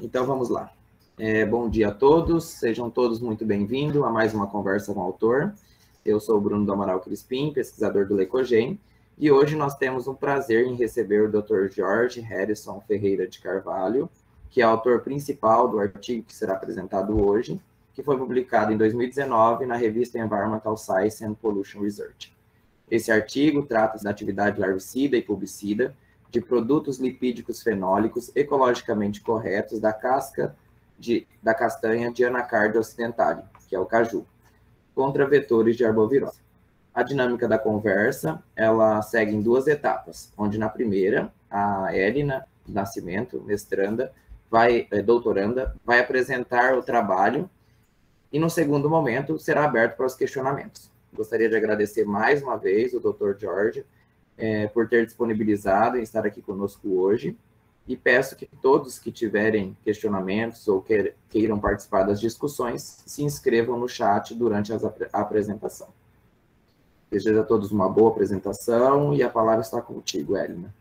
Então, vamos lá. Bom dia a todos, sejam todos muito bem-vindos a mais uma conversa com o autor. Eu sou o Bruno do Amaral Crispim, pesquisador do Lecogem, e hoje nós temos um prazer em receber o Dr. Jorge Harrison Ferreira de Carvalho, que é autor principal do artigo que será apresentado hoje, que foi publicado em 2019 na revista Environmental Science and Pollution Research. Esse artigo trata da atividade larvicida e pubicida de produtos lipídicos fenólicos ecologicamente corretos da casca da castanha de Anacardium occidentale, que é o caju, contra vetores de arbovirose. A dinâmica da conversa, ela segue em duas etapas, onde na primeira, a Elina Nascimento, doutoranda, vai apresentar o trabalho e no segundo momento será aberto para os questionamentos. Gostaria de agradecer mais uma vez o Dr. Jorge por ter disponibilizado em estar aqui conosco hoje e peço que todos que tiverem questionamentos ou queiram participar das discussões se inscrevam no chat durante a apresentação. Desejo a todos uma boa apresentação e a palavra está contigo, Elina.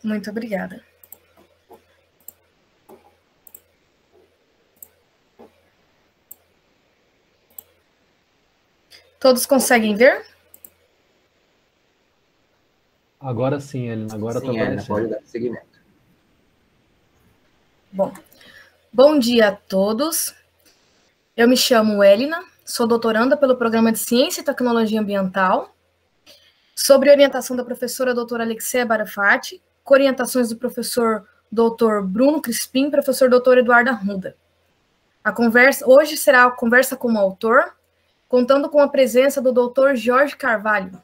Muito obrigada. Todos conseguem ver? Agora sim, Elina. Agora está aparecendo. Elina, pode dar seguimento. Bom dia a todos. Eu me chamo Elina, sou doutoranda pelo Programa de Ciência e Tecnologia Ambiental, sob orientação da professora doutora Alexia Barafati, com orientações do professor doutor Bruno Crispim, professor doutor Eduardo Arruda. Hoje será a conversa com o autor, contando com a presença do Dr. Jorge Carvalho.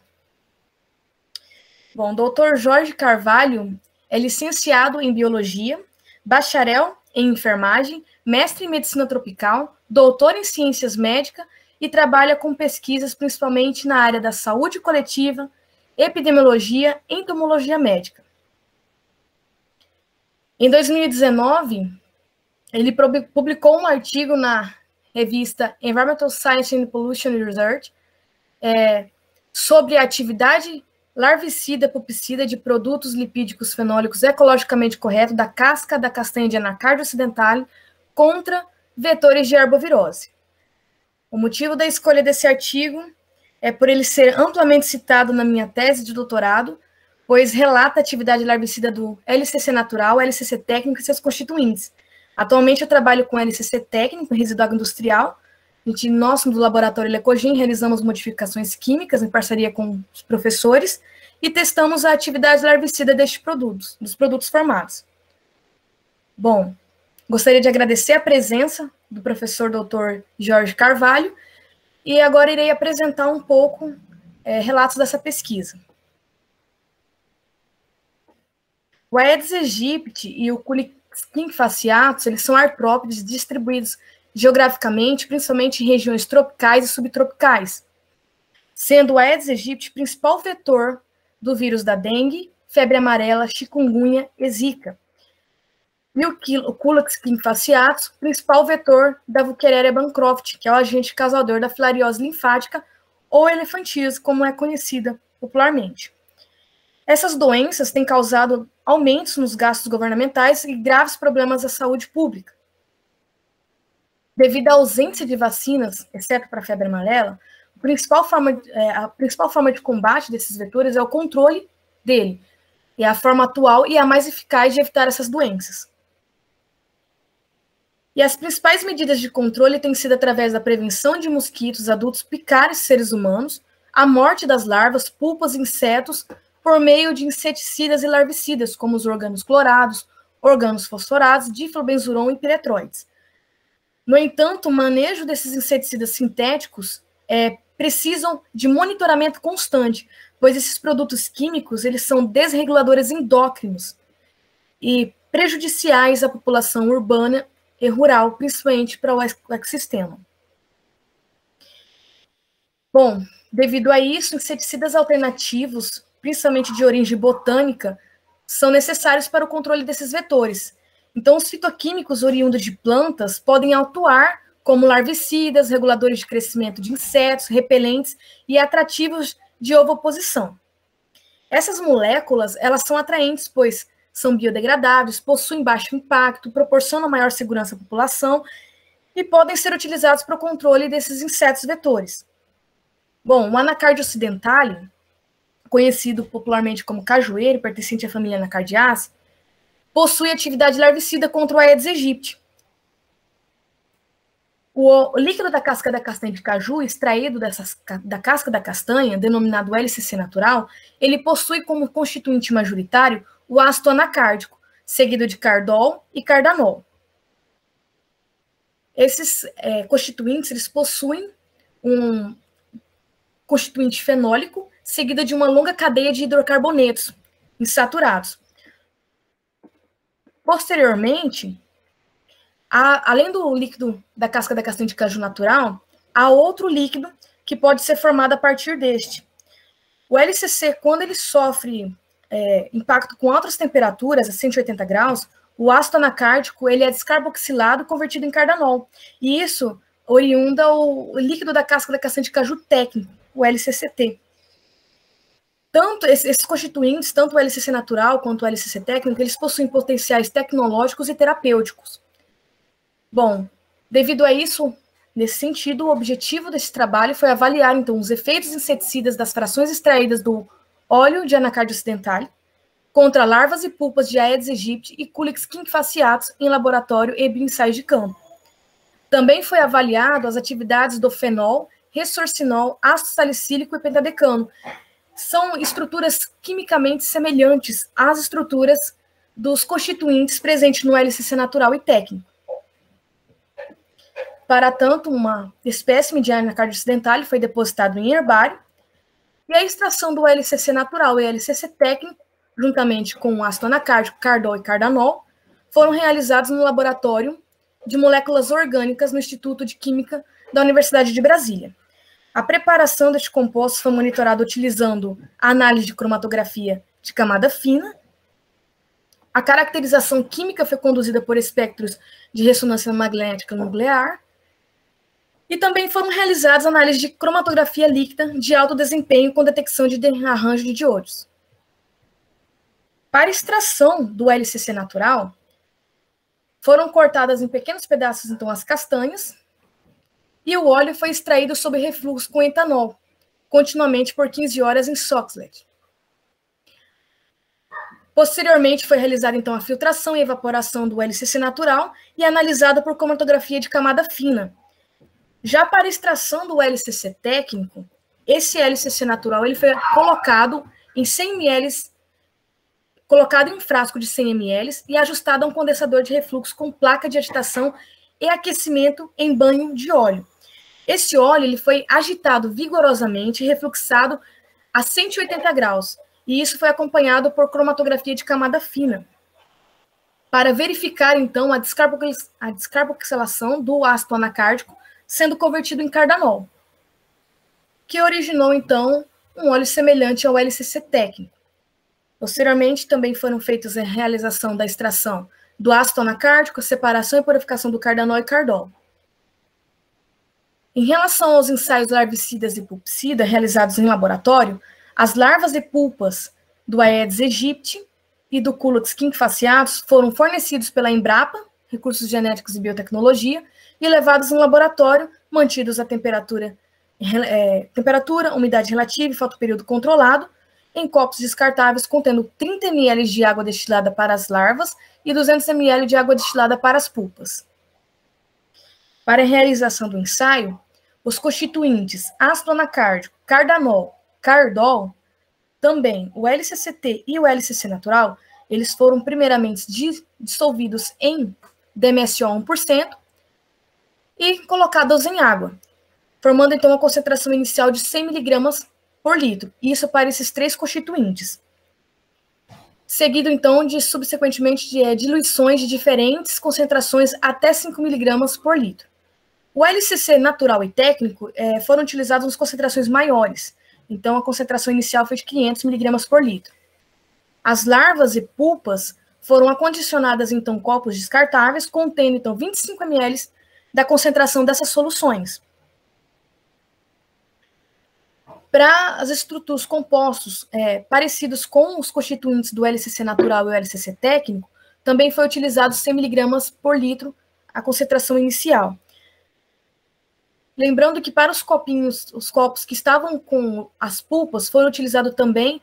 Bom, Dr. Jorge Carvalho é licenciado em Biologia, bacharel em Enfermagem, mestre em Medicina Tropical, doutor em Ciências Médicas e trabalha com pesquisas principalmente na área da saúde coletiva, epidemiologia e entomologia médica. Em 2019, ele publicou um artigo na revista Environmental Science and Pollution Research, sobre a atividade larvicida pubicida de produtos lipídicos fenólicos ecologicamente corretos da casca da castanha de Anacardium occidentale contra vetores de arbovirose. O motivo da escolha desse artigo é por ele ser amplamente citado na minha tese de doutorado, pois relata a atividade larvicida do LCC natural, LCC técnico e seus constituintes. Atualmente eu trabalho com LCC técnico, residual industrial. Nós, do laboratório Lecogem, realizamos modificações químicas em parceria com os professores e testamos a atividade larvicida dos produtos formados. Bom, gostaria de agradecer a presença do professor Dr. Jorge Carvalho e agora irei apresentar um pouco relatos dessa pesquisa. O Aedes aegypti e o Culex fasciatus, eles são artrópodes distribuídos geograficamente, principalmente em regiões tropicais e subtropicais, sendo o Aedes aegypti o principal vetor do vírus da dengue, febre amarela, chikungunya e zika. E o Culex fasciatus, o principal vetor da Wuchereria bancroft, que é o agente causador da filariose linfática ou elefantíase, como é conhecida popularmente. Essas doenças têm causado aumentos nos gastos governamentais e graves problemas à saúde pública. Devido à ausência de vacinas, exceto para a febre amarela, a principal forma de combate desses vetores é o controle dele. É a forma atual e a mais eficaz de evitar essas doenças. E as principais medidas de controle têm sido através da prevenção de mosquitos adultos picarem seres humanos, a morte das larvas, pulpas e insetos, por meio de inseticidas e larvicidas, como os organos clorados, organos fosforados, diflobenzuron e piretroides. No entanto, o manejo desses inseticidas sintéticos precisam de monitoramento constante, pois esses produtos químicos eles são desreguladores endócrinos e prejudiciais à população urbana e rural, principalmente para o ecossistema. Bom, devido a isso, inseticidas alternativos, principalmente de origem botânica, são necessários para o controle desses vetores. Então, os fitoquímicos oriundos de plantas podem atuar como larvicidas, reguladores de crescimento de insetos, repelentes e atrativos de ovoposição. Essas moléculas, elas são atraentes, pois são biodegradáveis, possuem baixo impacto, proporcionam maior segurança à população e podem ser utilizados para o controle desses insetos vetores. Bom, o Anacardium occidentale, conhecido popularmente como cajueiro, pertencente à família Anacardiaceae, possui atividade larvicida contra o Aedes aegypti. O líquido da casca da castanha de caju, extraído da casca da castanha, denominado LCC natural, ele possui como constituinte majoritário o ácido anacárdico, seguido de cardol e cardanol. Esses constituintes eles possuem um constituinte fenólico, seguido de uma longa cadeia de hidrocarbonetos insaturados. Posteriormente, além do líquido da casca da castanha de caju natural, há outro líquido que pode ser formado a partir deste. O LCC, quando ele sofre impacto com altas temperaturas, a 180 graus, o ácido anacárdico ele é descarboxilado e convertido em cardanol. E isso oriunda o líquido da casca da castanha de caju técnico, o LCCT. Tanto esses constituintes, tanto o LCC natural quanto o LCC técnico, eles possuem potenciais tecnológicos e terapêuticos. Bom, devido a isso, nesse sentido, o objetivo desse trabalho foi avaliar, então, os efeitos inseticidas das frações extraídas do óleo de Anacardium occidentale contra larvas e pulpas de Aedes aegypti e Culex quinquefasciatus em laboratório e bioensaios de campo. Também foi avaliado as atividades do fenol, ressorcinol, ácido salicílico e pentadecano. São estruturas quimicamente semelhantes às estruturas dos constituintes presentes no LCC natural e técnico. Para tanto, uma espécime de Anacardium occidentale foi depositada em herbário e a extração do LCC natural e LCC técnico, juntamente com o ácido anacárdico, cardol e cardanol, foram realizados no laboratório de moléculas orgânicas no Instituto de Química da Universidade de Brasília. A preparação deste composto foi monitorada utilizando a análise de cromatografia de camada fina. A caracterização química foi conduzida por espectros de ressonância magnética nuclear. E também foram realizadas análises de cromatografia líquida de alto desempenho com detecção de arranjo de diódos. Para extração do LCC natural, foram cortadas em pequenos pedaços, então, as castanhas, e o óleo foi extraído sob refluxo com etanol, continuamente por 15 horas em Soxhlet. Posteriormente, foi realizada, então, a filtração e evaporação do LCC natural e analisada por cromatografia de camada fina. Já para a extração do LCC técnico, esse LCC natural ele foi colocado em 100 ml, colocado em um frasco de 100 ml e ajustado a um condensador de refluxo com placa de agitação e aquecimento em banho de óleo. Esse óleo ele foi agitado vigorosamente e refluxado a 180 graus, e isso foi acompanhado por cromatografia de camada fina, para verificar, então, a descarboxilação do ácido anacárdico sendo convertido em cardanol, que originou, então, um óleo semelhante ao LCC técnico. Posteriormente, também foram feitas a realização da extração do ácido anacárdico, a separação e purificação do cardanol e cardol. Em relação aos ensaios larvicidas e pulpicida realizados em laboratório, as larvas e pulpas do Aedes aegypti e do Culex quinquefasciatus foram fornecidos pela Embrapa, Recursos Genéticos e Biotecnologia, e levados em laboratório, mantidos a temperatura, umidade relativa e fotoperíodo controlado, em copos descartáveis contendo 30 ml de água destilada para as larvas e 200 ml de água destilada para as pulpas. Para a realização do ensaio, os constituintes ácido anacárdico, cardanol, cardol, também o LCCT e o LCC natural, eles foram primeiramente dissolvidos em DMSO 1% e colocados em água, formando então uma concentração inicial de 100 mg por litro, isso para esses três constituintes. Seguido então subsequentemente de diluições de diferentes concentrações até 5 mg por litro. O LCC natural e técnico foram utilizados em concentrações maiores, então a concentração inicial foi de 500 mg por litro. As larvas e pulpas foram acondicionadas então copos descartáveis, contendo então 25 ml da concentração dessas soluções. Para as estruturas compostos parecidos com os constituintes do LCC natural e o LCC técnico, também foi utilizado 100 mg por litro a concentração inicial. Lembrando que para os copos que estavam com as pulpas, foram utilizados também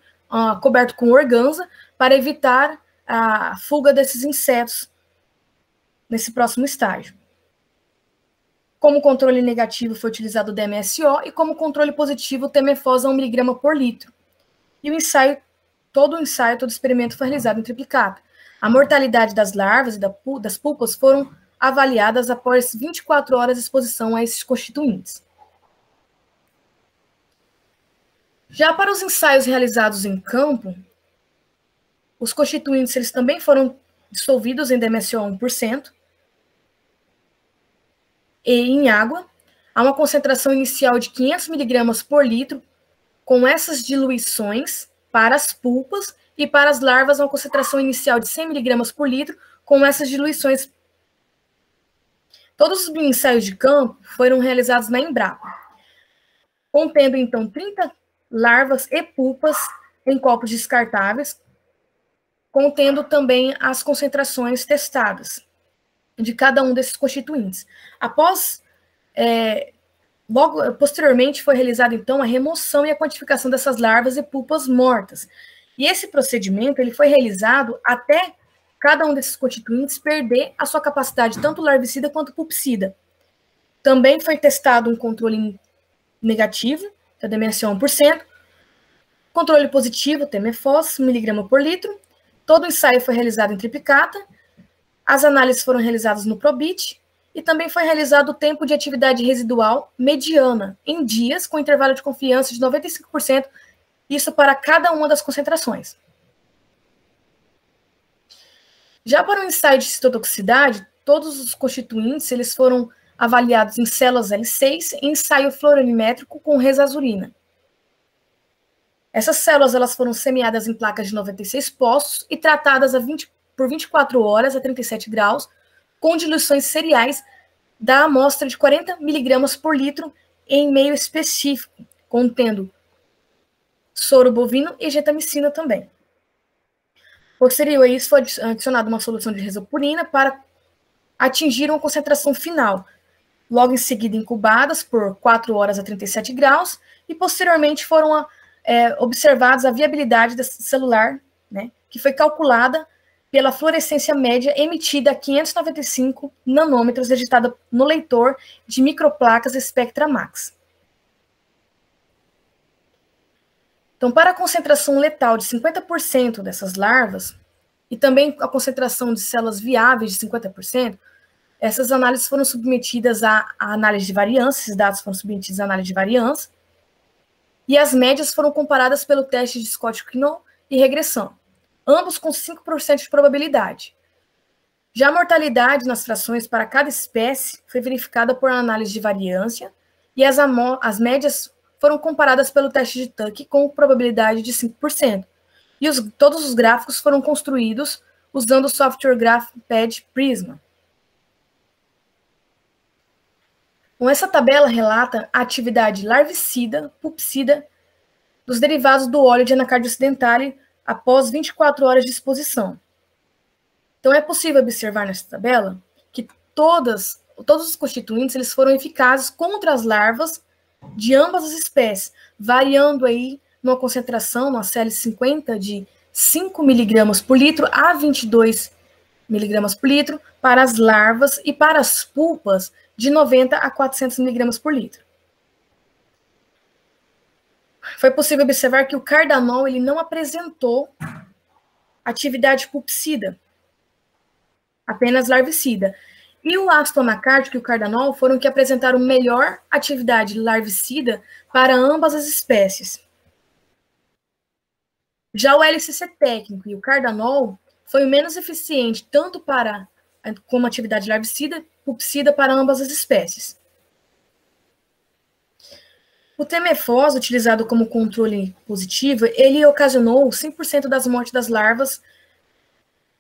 coberto com organza para evitar a fuga desses insetos nesse próximo estágio. Como controle negativo foi utilizado o DMSO e como controle positivo o Temefos a 1 mg por litro. E todo o experimento foi realizado em triplicata. A mortalidade das larvas e das pulpas foram avaliadas após 24 horas de exposição a esses constituintes. Já para os ensaios realizados em campo, os constituintes eles também foram dissolvidos em DMSO 1%, e em água, a uma concentração inicial de 500 mg por litro, com essas diluições para as pulpas, e para as larvas, uma concentração inicial de 100 mg por litro, com essas diluições. Todos os ensaios de campo foram realizados na Embrapa, contendo, então, 30 larvas e pulpas em copos descartáveis, contendo também as concentrações testadas de cada um desses constituintes. Posteriormente foi realizada, então, a remoção e a quantificação dessas larvas e pulpas mortas. E esse procedimento ele foi realizado até cada um desses constituintes perder a sua capacidade, tanto larvicida quanto pulpicida. Também foi testado um controle negativo, da DMSO 1%, controle positivo, Temefos, 1 mg por litro. Todo o ensaio foi realizado em triplicata. As análises foram realizadas no Probit e também foi realizado o tempo de atividade residual mediana, em dias, com intervalo de confiança de 95%, isso para cada uma das concentrações. Já para o ensaio de citotoxicidade, todos os constituintes eles foram avaliados em células L6 em ensaio fluorimétrico com resazurina. Essas células elas foram semeadas em placas de 96 postos e tratadas por 24 horas a 37 graus, com diluições cereais da amostra de 40 mg por litro em meio específico, contendo soro bovino e gentamicina também. Posterior a isso, foi adicionada uma solução de resopurina para atingir uma concentração final, logo em seguida incubadas por 4 horas a 37 graus, e posteriormente foram observados a viabilidade celular, né, que foi calculada pela fluorescência média emitida a 595 nanômetros registrada no leitor de microplacas Spectra Max. Então, para a concentração letal de 50% dessas larvas, e também a concentração de células viáveis de 50%, essas análises foram submetidas à análise de variância, esses dados foram submetidos à análise de variância, e as médias foram comparadas pelo teste de Scott-Knoll e regressão, ambos com 5% de probabilidade. Já a mortalidade nas frações para cada espécie foi verificada por análise de variância, e as médias foram comparadas pelo teste de Tuck com probabilidade de 5%. E todos os gráficos foram construídos usando o software GraphPad Prisma. Então, essa tabela relata a atividade larvicida, pulpicida, dos derivados do óleo de anacardio occidentale após 24 horas de exposição. Então, é possível observar nessa tabela que todos os constituintes eles foram eficazes contra as larvas de ambas as espécies, variando aí numa concentração, uma CL50 de 5 mg por litro a 22 mg por litro para as larvas e para as pulpas de 90 a 400 mg por litro. Foi possível observar que o cardanol ele não apresentou atividade pulpicida, apenas larvicida. E o ácido anacárdico e o cardanol foram que apresentaram melhor atividade larvicida para ambas as espécies. Já o LCC técnico e o cardanol foi o menos eficiente tanto como atividade larvicida, pulpicida para ambas as espécies. O Temefos, utilizado como controle positivo, ele ocasionou 100% das mortes das larvas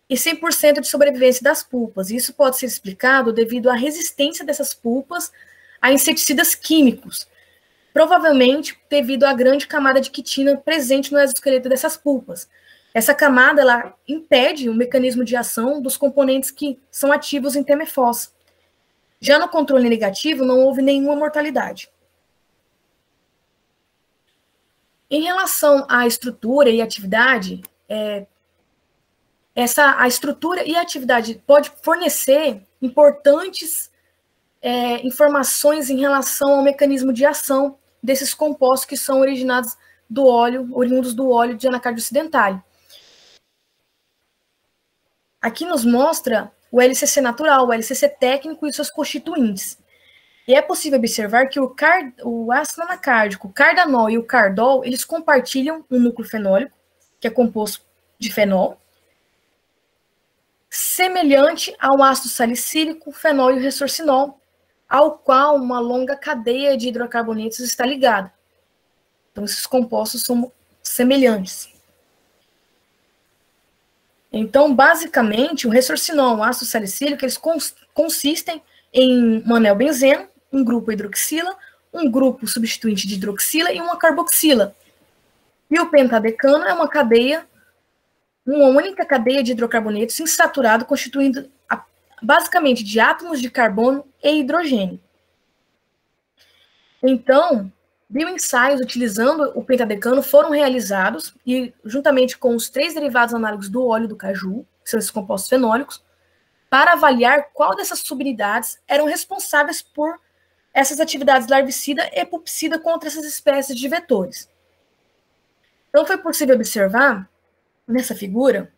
e 100% de sobrevivência das pulpas. Isso pode ser explicado devido à resistência dessas pulpas a inseticidas químicos. provavelmente devido à grande camada de quitina presente no exoesqueleto dessas pulpas. Essa camada ela impede o mecanismo de ação dos componentes que são ativos em TMFOS. Já no controle negativo, não houve nenhuma mortalidade. Em relação à estrutura e atividade, a estrutura e a atividade pode fornecer importantes informações em relação ao mecanismo de ação desses compostos que são originados do óleo, oriundos do óleo de anacardio occidentale. Aqui nos mostra o LCC natural, o LCC técnico e seus constituintes. E é possível observar que o ácido anacárdico, o cardanol e o cardol, eles compartilham um núcleo fenólico, que é composto de fenol, semelhante ao ácido salicílico, fenol e o ressorcinol, ao qual uma longa cadeia de hidrocarbonetos está ligada. Então, esses compostos são semelhantes. Então, basicamente, o ressorcinol e o ácido salicílico, eles consistem em um anel benzeno, um grupo hidroxila, um grupo substituinte de hidroxila e uma carboxila. E o pentadecano é uma única cadeia de hidrocarbonetos insaturado, constituindo basicamente de átomos de carbono e hidrogênio. Então, bioensaios utilizando o pentadecano foram realizados, e juntamente com os 3 derivados análogos do óleo do caju, que são esses compostos fenólicos, para avaliar qual dessas subunidades eram responsáveis por essas atividades larvicida e pupicida contra essas espécies de vetores. Então, foi possível observar, nessa figura,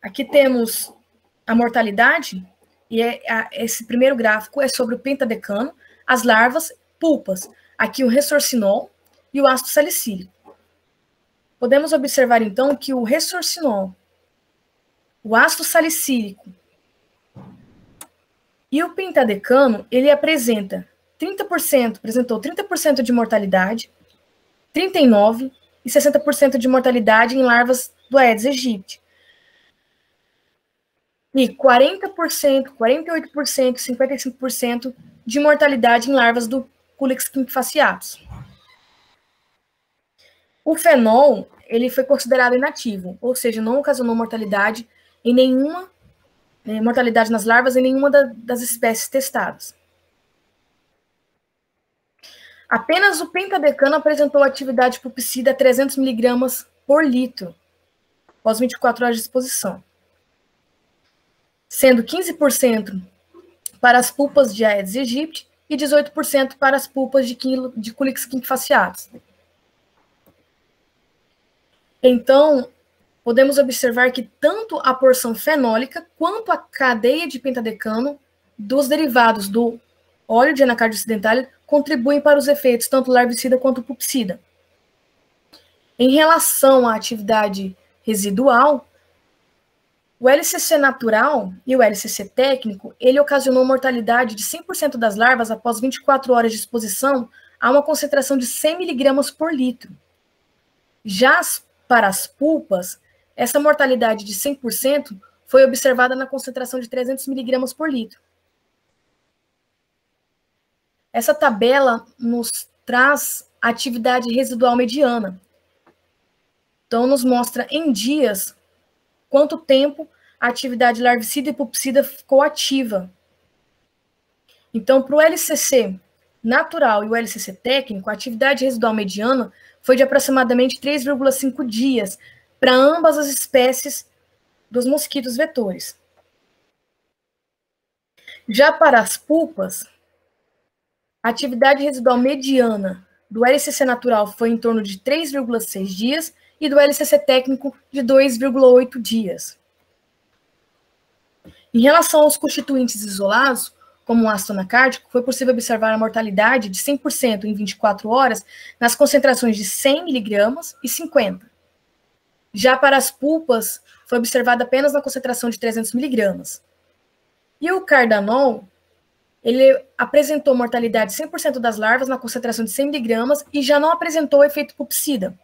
aqui temos a mortalidade, e esse primeiro gráfico é sobre o pentadecano, as larvas, pulpas, aqui o ressorcinol e o ácido salicílico. Podemos observar, então, que o ressorcinol, o ácido salicílico e o pentadecano, ele apresentou 30% de mortalidade, 39% e 60% de mortalidade em larvas do Aedes aegypti. E 40%, 48% e 55% de mortalidade em larvas do Culex quinquefasciatus. O fenol, ele foi considerado inativo, ou seja, não ocasionou mortalidade mortalidade nas larvas em nenhuma das espécies testadas. Apenas o pentadecano apresentou atividade pupicida a 300 mg por litro, após 24 horas de exposição, sendo 15% para as pulpas de Aedes aegypti e 18% para as pulpas de Culex quinquefasciatus. Então, podemos observar que tanto a porção fenólica quanto a cadeia de pentadecano dos derivados do óleo de anacardio occidentale contribuem para os efeitos tanto larvicida quanto pupicida. Em relação à atividade residual, o LCC natural e o LCC técnico, ele ocasionou mortalidade de 100% das larvas após 24 horas de exposição a uma concentração de 100 mg por litro. Já para as pulpas, essa mortalidade de 100% foi observada na concentração de 300 mg por litro. Essa tabela nos traz a atividade residual mediana. Então, nos mostra em dias quanto tempo a atividade larvicida e pupicida ficou ativa. Então, para o LCC natural e o LCC técnico, a atividade residual mediana foi de aproximadamente 3,5 dias para ambas as espécies dos mosquitos vetores. Já para as pulpas, a atividade residual mediana do LCC natural foi em torno de 3,6 dias e do LCC técnico de 2,8 dias. Em relação aos constituintes isolados, como o ácido anacárdico, foi possível observar a mortalidade de 100% em 24 horas nas concentrações de 100 mg e 50. Já para as pulpas, foi observada apenas na concentração de 300 mg. E o cardanol, ele apresentou mortalidade de 100% das larvas na concentração de 100 mg e já não apresentou efeito pupicida.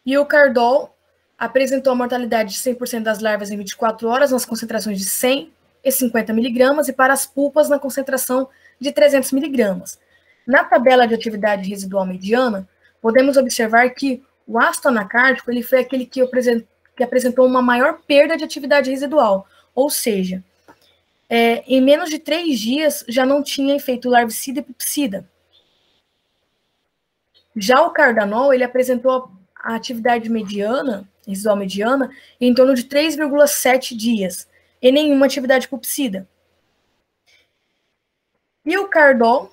E o cardol apresentou a mortalidade de 100% das larvas em 24 horas nas concentrações de 100 e 50 mg e para as pulpas na concentração de 300 miligramas. Na tabela de atividade residual mediana, podemos observar que o ácido anacárdico ele foi aquele que apresentou uma maior perda de atividade residual, ou seja, em menos de 3 dias já não tinha efeito larvicida e pupsida. Já o cardanol, ele apresentou a atividade mediana, residual mediana, em torno de 3,7 dias, e nenhuma atividade pupsida. E o cardol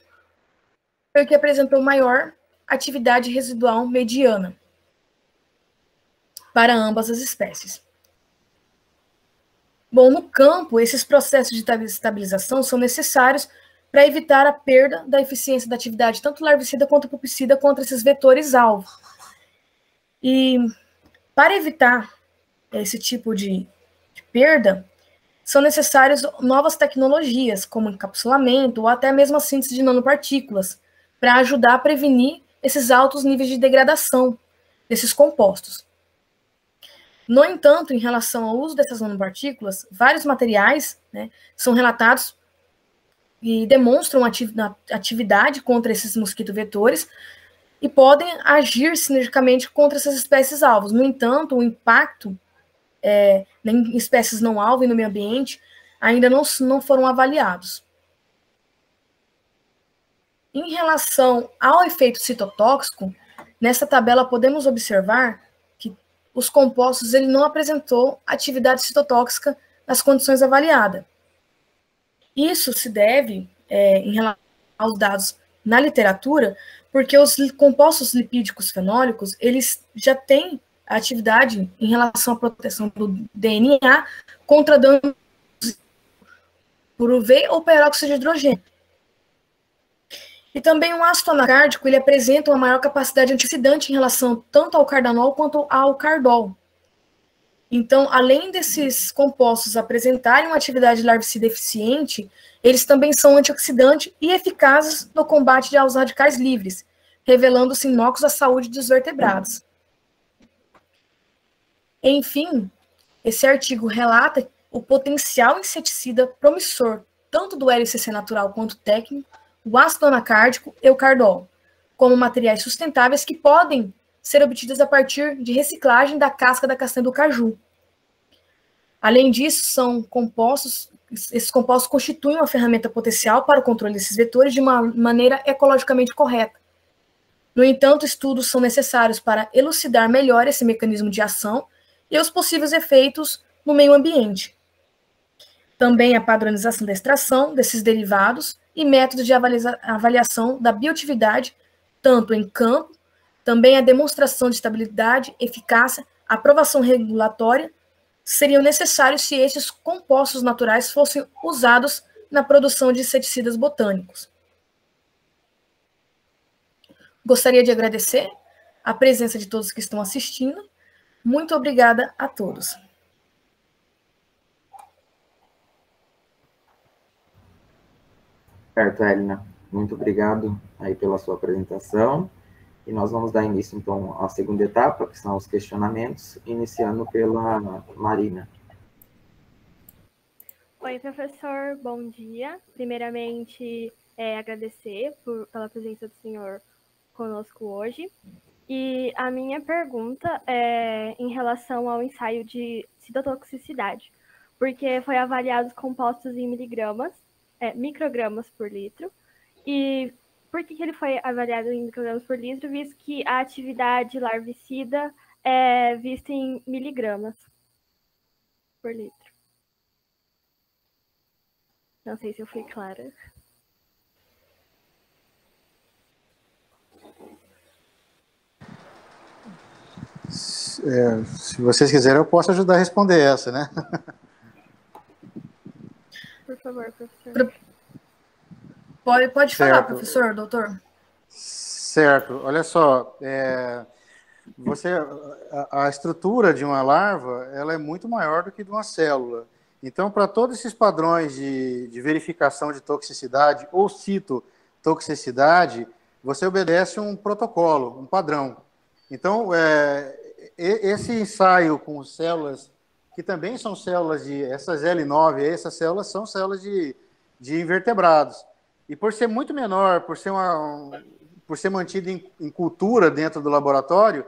foi o que apresentou maior atividade residual mediana para ambas as espécies. Bom, no campo, esses processos de estabilização são necessários para evitar a perda da eficiência da atividade, tanto larvicida quanto pupsida, contra esses vetores-alvo. E para evitar esse tipo de perda, são necessárias novas tecnologias, como encapsulamento ou até mesmo a síntese de nanopartículas, para ajudar a prevenir esses altos níveis de degradação desses compostos. No entanto, em relação ao uso dessas nanopartículas, vários materiais, né, são relatados e demonstram atividade contra esses mosquito-vetores e podem agir sinergicamente contra essas espécies-alvos. No entanto, o impacto em espécies não-alvo e no meio ambiente ainda não foram avaliados. Em relação ao efeito citotóxico, nessa tabela podemos observar que os compostos ele não apresentou atividade citotóxica nas condições avaliadas. Isso se deve, em relação aos dados na literatura, porque os compostos lipídicos fenólicos, eles já têm atividade em relação à proteção do DNA contra danos por UV ou peróxido de hidrogênio. E também o ácido anacárdico, ele apresenta uma maior capacidade antioxidante em relação tanto ao cardanol quanto ao cardol. Então, além desses compostos apresentarem uma atividade larvicida eficiente, eles também são antioxidantes e eficazes no combate aos radicais livres, revelando-se inócuos à saúde dos vertebrados. Enfim, esse artigo relata o potencial inseticida promissor, tanto do LCC natural quanto técnico, o ácido anacárdico e o cardol, como materiais sustentáveis que podem ser obtidos a partir de reciclagem da casca da castanha do caju. Além disso, esses compostos constituem uma ferramenta potencial para o controle desses vetores de uma maneira ecologicamente correta. No entanto, estudos são necessários para elucidar melhor esse mecanismo de ação e os possíveis efeitos no meio ambiente. Também a padronização da extração desses derivados e métodos de avaliação da bioatividade, tanto em campo, também a demonstração de estabilidade, eficácia, aprovação regulatória, seriam necessários se esses compostos naturais fossem usados na produção de inseticidas botânicos. Gostaria de agradecer a presença de todos que estão assistindo. Muito obrigada a todos. Certo, Helena. Muito obrigado aí pela sua apresentação. E nós vamos dar início, então, à segunda etapa, que são os questionamentos, iniciando pela Marina. Oi, professor, bom dia. Primeiramente, agradecer pela presença do senhor conosco hoje. E a minha pergunta é em relação ao ensaio de citotoxicidade, porque foi avaliado os compostos em microgramas por litro. E por que ele foi avaliado em microgramas por litro, visto que a atividade larvicida é vista em miligramas por litro? Não sei se eu fui clara. Se vocês quiserem, eu posso ajudar a responder essa, né? Por favor, professor. Pode falar, professor, doutor. Certo. Olha só, a estrutura de uma larva ela é muito maior do que de uma célula. Então, para todos esses padrões de verificação de toxicidade ou citotoxicidade, você obedece um protocolo, um padrão. Então, esse ensaio com células, que também são células essas L9, essas células são células de invertebrados. e por ser muito menor, por ser mantido em cultura dentro do laboratório,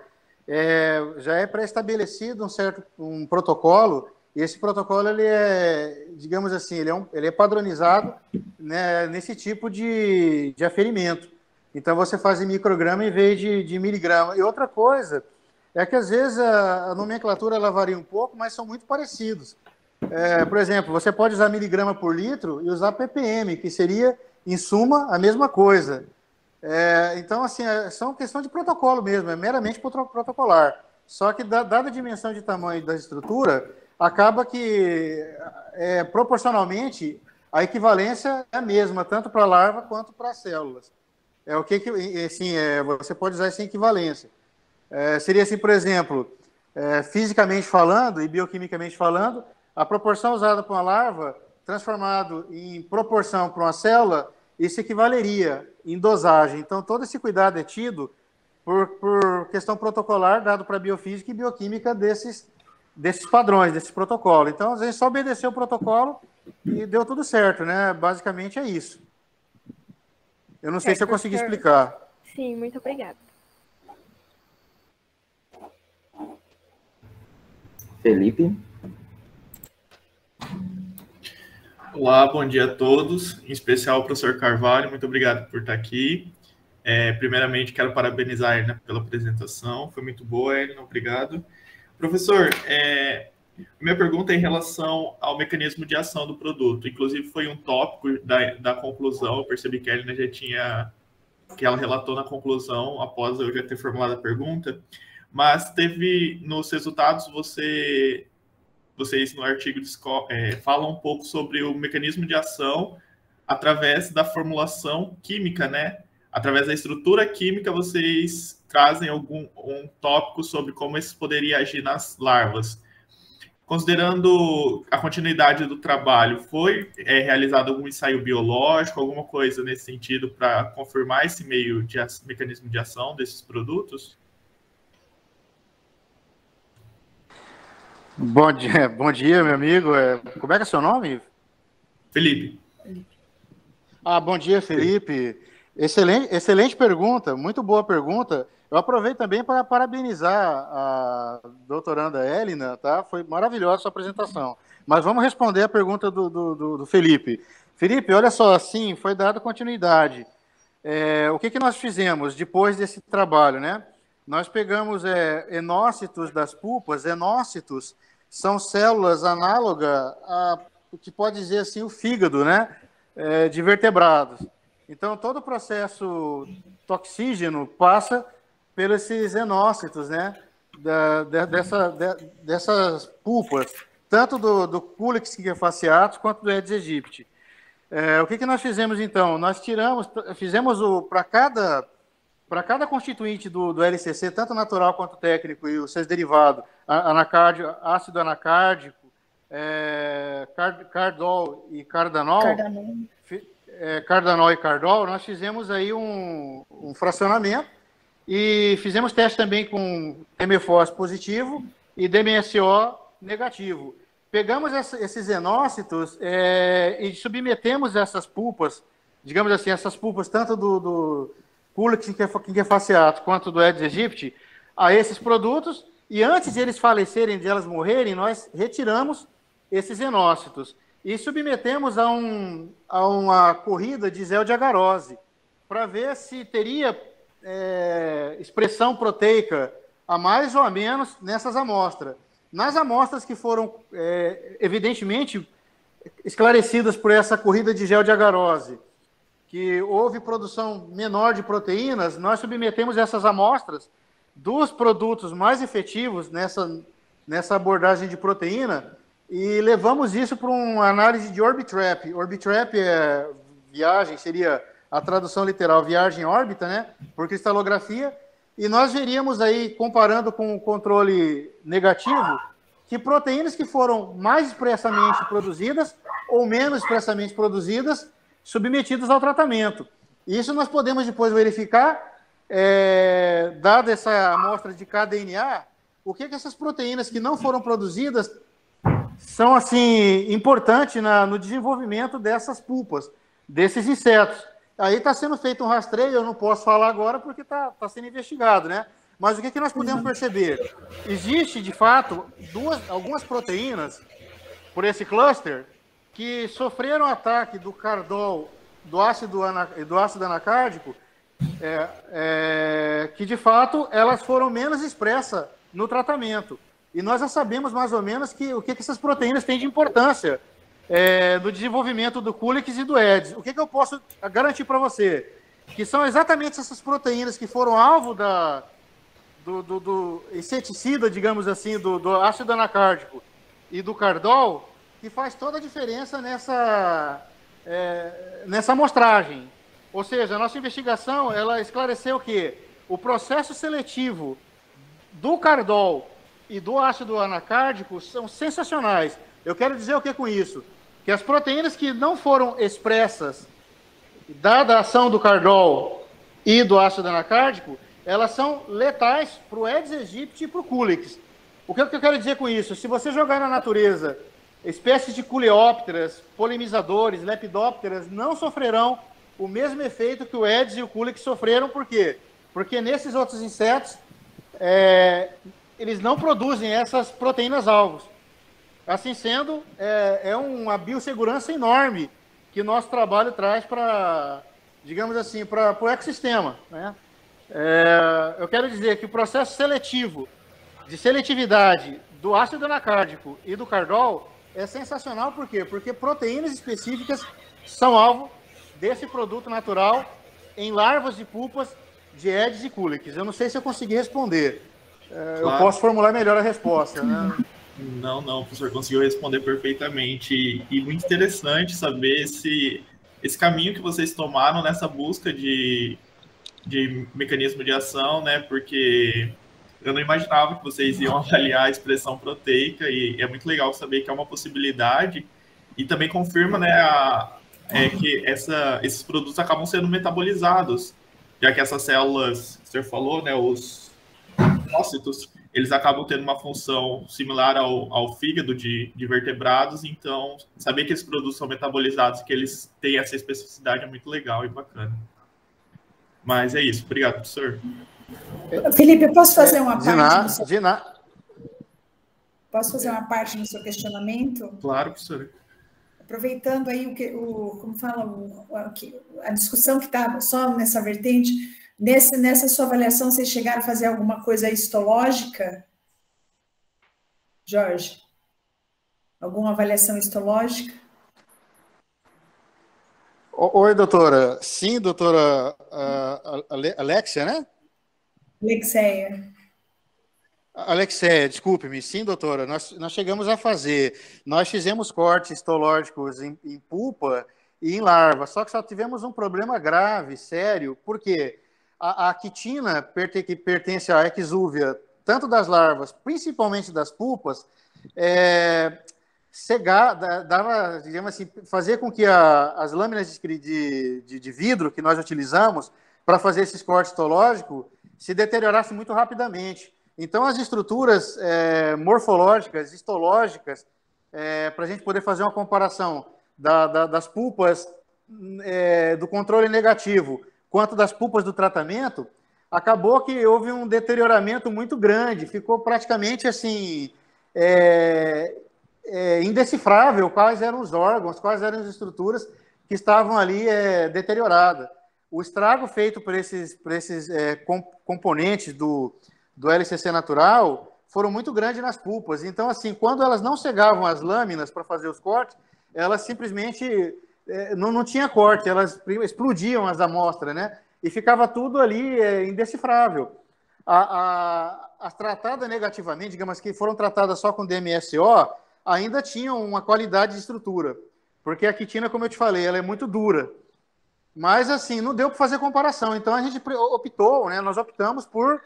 já é pré-estabelecido um protocolo, e esse protocolo, ele é, digamos assim, ele é padronizado, né, nesse tipo de aferimento. Então, você faz em micrograma em vez de miligrama. E outra coisa é que, às vezes, a nomenclatura ela varia um pouco, mas são muito parecidos. Por exemplo, você pode usar miligrama por litro e usar ppm, que seria, em suma, a mesma coisa. Então, assim, são questão de protocolo mesmo, é meramente protocolar. Só que, dada a dimensão de tamanho da estrutura, acaba que, proporcionalmente, a equivalência é a mesma, tanto para a larva quanto para as células. Você pode usar essa equivalência. Seria assim, por exemplo, fisicamente falando e bioquimicamente falando, a proporção usada para uma larva, transformado em proporção para uma célula, isso equivaleria em dosagem. Então, todo esse cuidado é tido por questão protocolar, dado para a biofísica e bioquímica desses padrões, desse protocolo. Então, a gente só obedeceu o protocolo e deu tudo certo, né? Basicamente é isso. Eu não sei se eu consegui explicar. Sim, muito obrigada. Felipe? Olá, bom dia a todos, em especial ao professor Carvalho, muito obrigado por estar aqui. Primeiramente, quero parabenizar a Edna pela apresentação, foi muito boa, Edna, obrigado. Professor, minha pergunta é em relação ao mecanismo de ação do produto, inclusive foi um tópico da conclusão, eu percebi que a Edna que ela relatou na conclusão, após eu já ter formulado a pergunta, mas nos resultados, vocês no artigo falam um pouco sobre o mecanismo de ação através da formulação química, né? Através da estrutura química, vocês trazem um tópico sobre como isso poderia agir nas larvas. Considerando a continuidade do trabalho, foi realizado algum ensaio biológico, alguma coisa nesse sentido para confirmar esse mecanismo de ação desses produtos? Bom dia, meu amigo. Como é que é seu nome? Felipe. Bom dia, Felipe. Excelente pergunta, muito boa pergunta. Eu aproveito também para parabenizar a doutoranda Elina, tá? Foi maravilhosa a sua apresentação. Mas vamos responder a pergunta do Felipe. Felipe, olha só, sim, foi dada continuidade. O que nós fizemos depois desse trabalho, né? Nós pegamos enócitos das pulpas. Enócitos são células análogas o que pode dizer assim, o fígado, né? De vertebrados. Então, todo o processo toxígeno passa pelos esses enócitos, né? Dessas pulpas, tanto do Culex quinquefasciatus quanto do Aedes aegypti. O que nós fizemos, então? Nós fizemos para cada constituinte do LCC, tanto natural quanto técnico, e os seus derivados, ácido anacárdico, cardol e cardanol, cardanol e cardol, nós fizemos aí um fracionamento e fizemos teste também com MFOS positivo e DMSO negativo. Pegamos esses enócitos e submetemos essas pulpas, digamos assim, essas pulpas tanto do Culex quinquefasciatus quanto do Aedes aegypti a esses produtos, e antes de eles falecerem, de elas morrerem, nós retiramos esses enócitos e submetemos a uma corrida de Zell de agarose para ver se teria expressão proteica a mais ou a menos nessas amostras. Nas amostras que foram evidentemente esclarecidas por essa corrida de gel de agarose, que houve produção menor de proteínas, nós submetemos essas amostras dos produtos mais efetivos nessa abordagem de proteína e levamos isso para uma análise de Orbitrap. Orbitrap viagem, seria a tradução literal, viagem em órbita, né, por cristalografia, e nós veríamos aí, comparando com o controle negativo, que proteínas que foram mais expressamente produzidas ou menos expressamente produzidas, submetidas ao tratamento. Isso nós podemos depois verificar, dada essa amostra de kDNA, o que essas proteínas que não foram produzidas são, assim, importantes no desenvolvimento dessas pulpas, desses insetos. Aí está sendo feito um rastreio, eu não posso falar agora porque está sendo investigado, né? Mas o que nós podemos perceber? Existe, de fato, algumas proteínas por esse cluster que sofreram ataque do cardol, do ácido anacárdico, que, de fato, elas foram menos expressas no tratamento. E nós já sabemos, mais ou menos, o que essas proteínas têm de importância no desenvolvimento do Culex e do Aedes. O que eu posso garantir para você? Que são exatamente essas proteínas que foram alvo do inseticida, digamos assim, do ácido anacárdico e do cardol, que faz toda a diferença nessa amostragem. Ou seja, a nossa investigação, ela esclareceu que o processo seletivo do cardol e do ácido anacárdico são sensacionais. Eu quero dizer o que com isso? Que as proteínas que não foram expressas, dada a ação do cardol e do ácido anacárdico, elas são letais para o Aedes aegypti e para o Culex. O que eu quero dizer com isso? Se você jogar na natureza espécies de coleópteras, polinizadores, lepidópteras, não sofrerão o mesmo efeito que o Aedes e o Culex sofreram. Por quê? Porque nesses outros insetos, eles não produzem essas proteínas-alvos. Assim sendo, é uma biossegurança enorme que o nosso trabalho traz para, digamos assim, para o ecossistema, né? Eu quero dizer que o processo seletivo, de seletividade do ácido anacárdico e do cardol é sensacional. Por quê? Porque proteínas específicas são alvo desse produto natural em larvas e pupas de Aedes e Culex. Eu não sei se eu consegui responder. Claro. Eu posso formular melhor a resposta, né? Não, o professor conseguiu responder perfeitamente. E muito interessante saber esse caminho que vocês tomaram nessa busca de mecanismo de ação, né? Porque eu não imaginava que vocês iam avaliar a expressão proteica, e é muito legal saber que é uma possibilidade, e também confirma, né, que esses produtos acabam sendo metabolizados, já que essas células, o senhor falou, né, os ócitos, eles acabam tendo uma função similar ao fígado de vertebrados. Então, saber que esses produtos são metabolizados e que eles têm essa especificidade é muito legal e bacana. Mas é isso. Obrigado, professor. Felipe, eu posso fazer uma parte? Posso fazer uma parte no seu questionamento? Claro, professor. Aproveitando aí a discussão que está só nessa vertente, nessa sua avaliação, vocês chegaram a fazer alguma coisa histológica? Jorge? Alguma avaliação histológica? Oi, doutora. Sim, doutora Alexia, né? Alexeia, desculpe-me. Sim, doutora, nós chegamos a fazer. Nós fizemos cortes histológicos em pupa e em larva, só que só tivemos um problema grave, sério, porque a quitina, que pertence à exúvia, tanto das larvas, principalmente das pupas, dava, digamos assim, fazer com que as lâminas de vidro que nós utilizamos para fazer esses cortes histológicos se deteriorassem muito rapidamente. Então, as estruturas morfológicas, histológicas, para a gente poder fazer uma comparação das pulpas do controle negativo quanto das pulpas do tratamento, acabou que houve um deterioramento muito grande, ficou praticamente assim, indecifrável quais eram os órgãos, quais eram as estruturas que estavam ali deterioradas. O estrago feito por esses componentes do LCC natural foram muito grandes nas pulpas. Então, assim, quando elas não cegavam as lâminas para fazer os cortes, elas simplesmente não tinha corte, elas explodiam as amostras, né? E ficava tudo ali indecifrável. As tratadas negativamente, digamos que foram tratadas só com DMSO, ainda tinham uma qualidade de estrutura, porque a quitina, como eu te falei, ela é muito dura. Mas, assim, não deu para fazer comparação. Então, a gente optou, né? Nós optamos por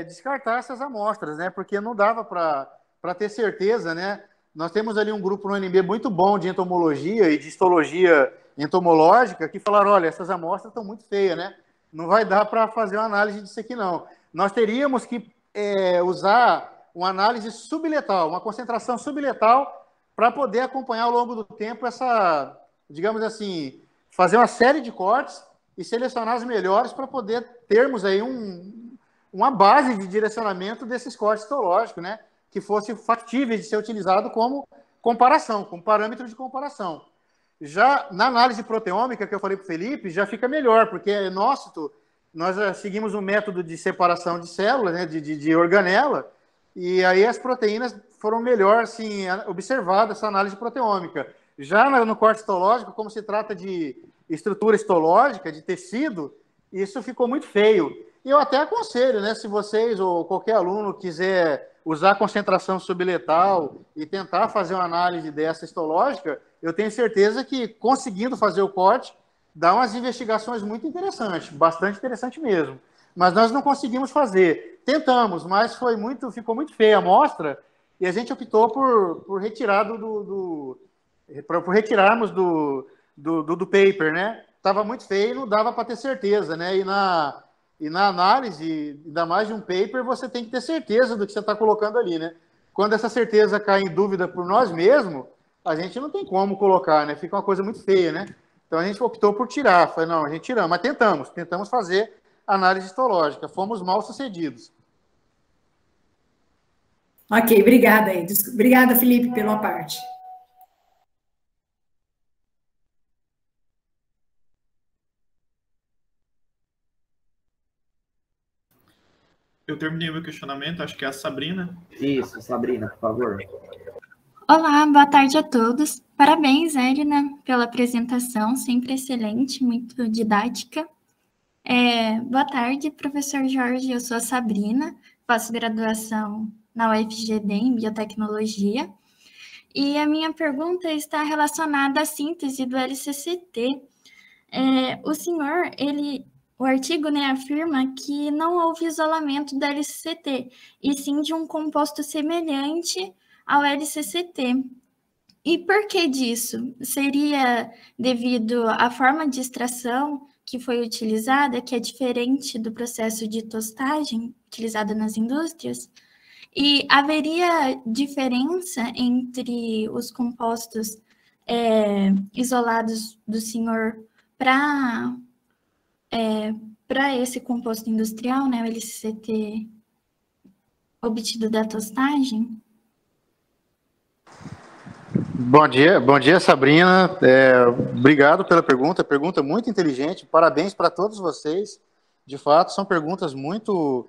descartar essas amostras, né? Porque não dava para ter certeza, né? Nós temos ali um grupo no UNB muito bom de entomologia e de histologia entomológica que falaram, olha, essas amostras estão muito feias, né? Não vai dar para fazer uma análise disso aqui, não. Nós teríamos que usar uma análise subletal, uma concentração subletal para poder acompanhar ao longo do tempo essa, digamos assim, fazer uma série de cortes e selecionar as melhores para poder termos aí uma base de direcionamento desses cortes histológicos, né? Que fosse factível de ser utilizado como comparação, como parâmetro de comparação. Já na análise proteômica, que eu falei para o Felipe, já fica melhor, porque enócito, nós seguimos um método de separação de células, né, de organela, e aí as proteínas foram melhor assim, observadas, essa análise proteômica. Já no corte histológico, como se trata de estrutura histológica, de tecido, isso ficou muito feio. E eu até aconselho, né, se vocês ou qualquer aluno quiser usar concentração subletal e tentar fazer uma análise dessa histológica, eu tenho certeza que, conseguindo fazer o corte, dá umas investigações muito interessantes, bastante interessante mesmo. Mas nós não conseguimos fazer. Tentamos, mas ficou muito feia a amostra, e a gente optou por retirar por retirarmos do paper, né? Estava muito feio e não dava para ter certeza, né? E na análise, ainda mais de um paper, você tem que ter certeza do que você está colocando ali, né? Quando essa certeza cai em dúvida por nós mesmos, a gente não tem como colocar, né? Fica uma coisa muito feia, né? Então a gente optou por tirar. Falei, não, a gente tiramos, mas tentamos fazer análise histológica. Fomos mal sucedidos. Ok, obrigada aí. Obrigada, Felipe, pela parte. Eu terminei o meu questionamento, acho que é a Sabrina. Isso, Sabrina, por favor. Olá, boa tarde a todos. Parabéns, Elina, pela apresentação, sempre excelente, muito didática. Boa tarde, professor Jorge, eu sou a Sabrina, faço graduação na UFGD em Biotecnologia, e a minha pergunta está relacionada à síntese do LCCT. O senhor, o artigo, né, afirma que não houve isolamento do LCCT, e sim de um composto semelhante ao LCCT. E por que disso? Seria devido à forma de extração que foi utilizada, que é diferente do processo de tostagem utilizado nas indústrias? E haveria diferença entre os compostos isolados do senhor para esse composto industrial, né, o LCCT obtido da tostagem? Bom dia, Sabrina. Obrigado pela pergunta muito inteligente. Parabéns para todos vocês. De fato, são perguntas muito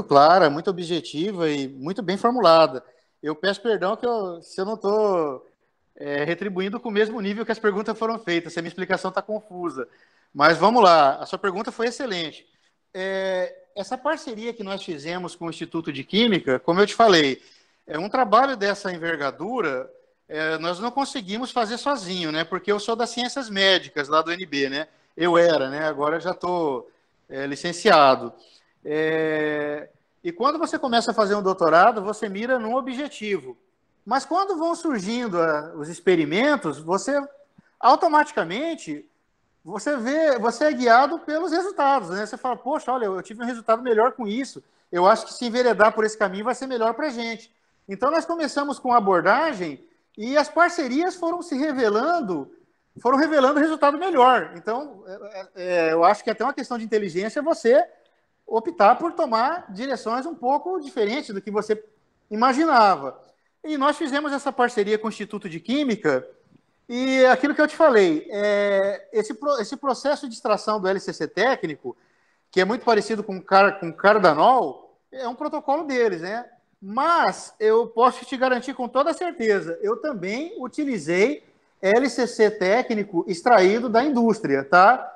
clara, muito objetiva e muito bem formulada. Eu peço perdão se eu não estou retribuindo com o mesmo nível que as perguntas foram feitas, se a minha explicação está confusa. Mas vamos lá, a sua pergunta foi excelente. Essa parceria que nós fizemos com o Instituto de Química, como eu te falei, um trabalho dessa envergadura, nós não conseguimos fazer sozinho, né? Porque eu sou das ciências médicas lá do UNB, né? Eu era, né? Agora já estou licenciado. E quando você começa a fazer um doutorado, você mira num objetivo. Mas quando vão surgindo os experimentos, você automaticamente você é guiado pelos resultados, né? Você fala, poxa, olha, eu tive um resultado melhor com isso. Eu acho que se enveredar por esse caminho vai ser melhor para a gente. Então nós começamos com a abordagem e as parcerias foram revelando resultado melhor. Então, eu acho que até uma questão de inteligência é você optar por tomar direções um pouco diferentes do que você imaginava. E nós fizemos essa parceria com o Instituto de Química e aquilo que eu te falei, esse processo de extração do LCC técnico, que é muito parecido com cardanol, é um protocolo deles, né? Mas eu posso te garantir com toda certeza, eu também utilizei LCC técnico extraído da indústria, tá?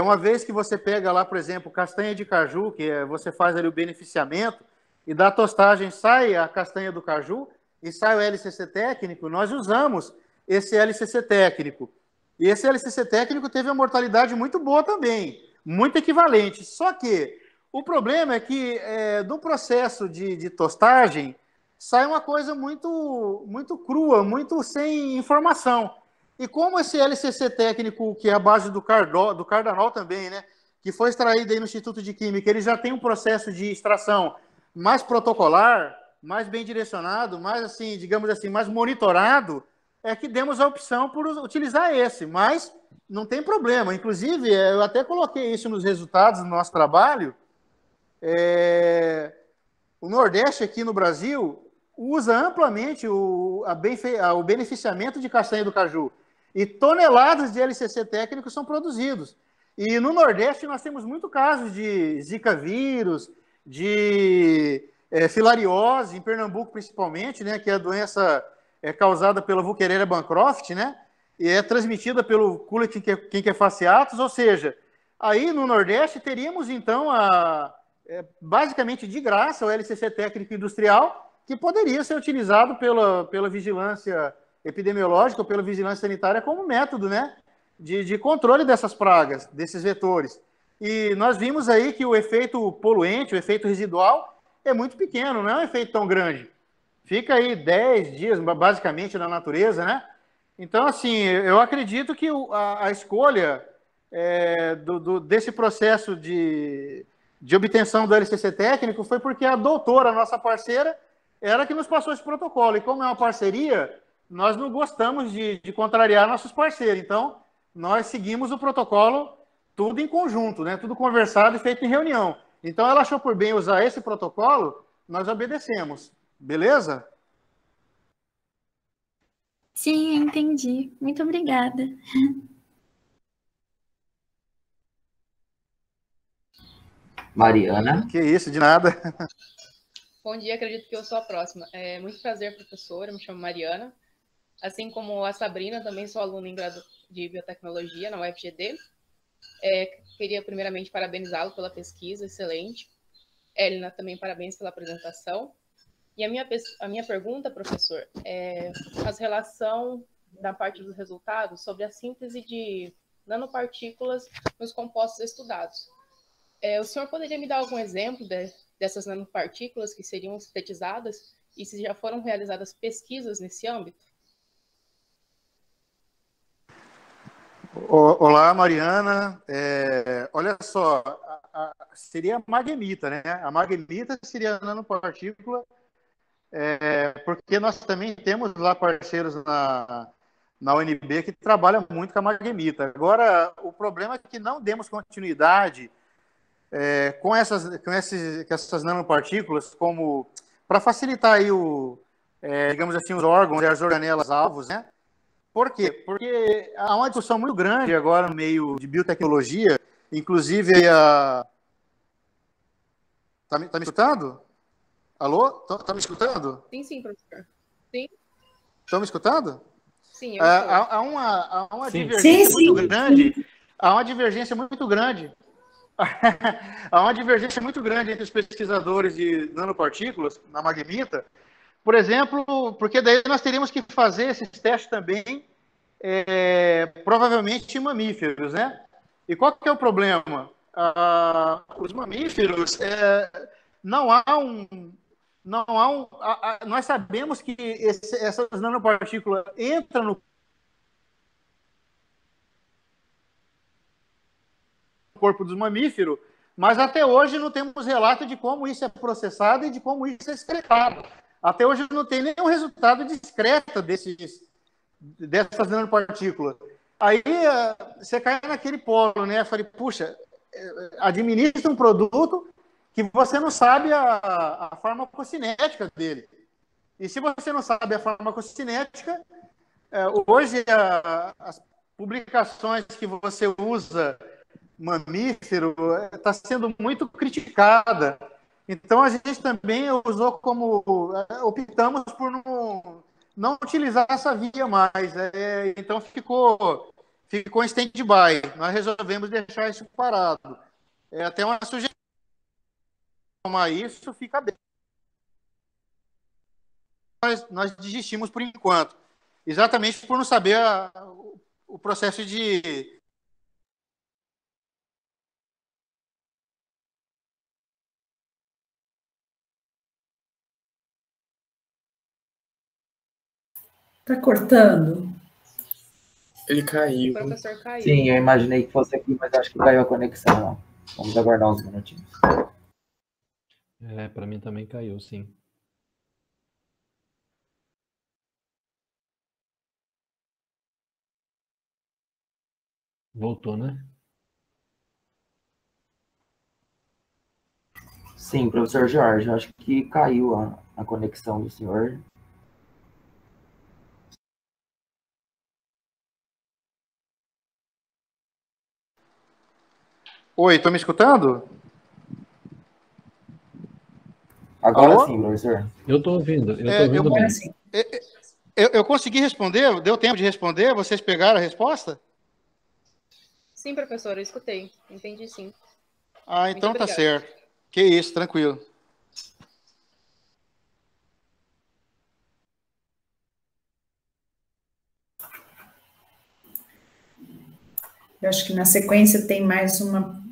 Uma vez que você pega lá, por exemplo, castanha de caju, que você faz ali o beneficiamento, e da tostagem sai a castanha do caju e sai o LCC técnico, nós usamos esse LCC técnico. E esse LCC técnico teve uma mortalidade muito boa também, muito equivalente. Só que o problema é que do processo de tostagem sai uma coisa muito, muito crua, muito sem informação. E como esse LCC técnico, que é a base do cardanol também, né, que foi extraído aí no Instituto de Química, ele já tem um processo de extração mais protocolar, mais bem direcionado, mais assim, digamos assim, mais monitorado, é que demos a opção por utilizar esse. Mas não tem problema. Inclusive, eu até coloquei isso nos resultados do nosso trabalho. O Nordeste aqui no Brasil usa amplamente o beneficiamento de castanha do caju. E toneladas de LCC técnico são produzidos. E no Nordeste nós temos muito casos de Zika vírus, de filariose, em Pernambuco principalmente, né, que é a doença causada pela Wuchereria bancroft, né, e é transmitida pelo Cúlia quinquefaciatus, ou seja, aí no Nordeste teríamos então basicamente de graça o LCC técnico industrial, que poderia ser utilizado pela vigilância epidemiológica ou pela vigilância sanitária como método, né, de controle dessas pragas, desses vetores. E nós vimos aí que o efeito poluente, o efeito residual, é muito pequeno, não é um efeito tão grande. Fica aí 10 dias, basicamente, na natureza, né? Então, assim, eu acredito que a escolha desse processo de obtenção do LCC técnico foi porque a doutora, nossa parceira, ela que nos passou esse protocolo. E como é uma parceria, nós não gostamos de contrariar nossos parceiros. Então, nós seguimos o protocolo tudo em conjunto, né? Tudo conversado e feito em reunião. Então, ela achou por bem usar esse protocolo, nós obedecemos. Beleza? Sim, entendi. Muito obrigada. Mariana. Que isso, de nada. Bom dia, acredito que eu sou a próxima. Muito prazer, professora, me chamo Mariana. Assim como a Sabrina, também sou aluna em grado de biotecnologia na UFGD. Queria primeiramente parabenizá-lo pela pesquisa, excelente. Elina, também parabéns pela apresentação. E a minha pergunta, professor, faz relação da parte dos resultados sobre a síntese de nanopartículas nos compostos estudados. O senhor poderia me dar algum exemplo dessas nanopartículas que seriam sintetizadas e se já foram realizadas pesquisas nesse âmbito? Olá, Mariana. Olha só, seria a magnemita, né? A magnemita seria a nanopartícula, porque nós também temos lá parceiros na UNB que trabalham muito com a magnemita. Agora, o problema é que não demos continuidade com essas nanopartículas como para facilitar aí digamos assim, os órgãos e as organelas alvos, né? Por quê? Porque há uma discussão muito grande agora no meio de biotecnologia, inclusive Tá me escutando? Alô? Tá me escutando? Sim, professor. Sim. Estão me escutando? Sim, eu estou. Há uma divergência muito grande. Há uma divergência muito grande. Há uma divergência muito grande entre os pesquisadores de nanopartículas na magnemita. Por exemplo, porque daí nós teríamos que fazer esses testes também, provavelmente em mamíferos, né? E qual que é o problema? Os mamíferos, nós sabemos que essas nanopartículas entram no corpo dos mamíferos, mas até hoje não temos relato de como isso é processado e de como isso é excretado. Até hoje não tem nenhum resultado discreto dessas nanopartículas. Aí você cai naquele polo, né? Eu falei, puxa, administra um produto que você não sabe a farmacocinética dele. E se você não sabe a farmacocinética, hoje as publicações que você usa mamífero está sendo muito criticada. Então a gente também optamos por não utilizar essa via mais. Então ficou em stand-by. Nós resolvemos deixar isso parado. Até uma sugestão, tomar isso fica bem. Nós desistimos por enquanto, exatamente por não saber o processo de Tá cortando? Ele caiu. O professor caiu. Sim, eu imaginei que fosse aqui, mas acho que caiu a conexão. Vamos aguardar uns minutinhos. Para mim também caiu, sim. Voltou, né? Sim, professor Jorge, acho que caiu a conexão do senhor. Oi, estão me escutando? Agora Alô? sim, professor. Eu estou ouvindo bem. Eu consegui responder? Deu tempo de responder? Vocês pegaram a resposta? Sim, professor, eu escutei. Entendi, sim. Ah, Muito então tá obrigada. certo. Que isso, tranquilo. Eu acho que na sequência tem mais uma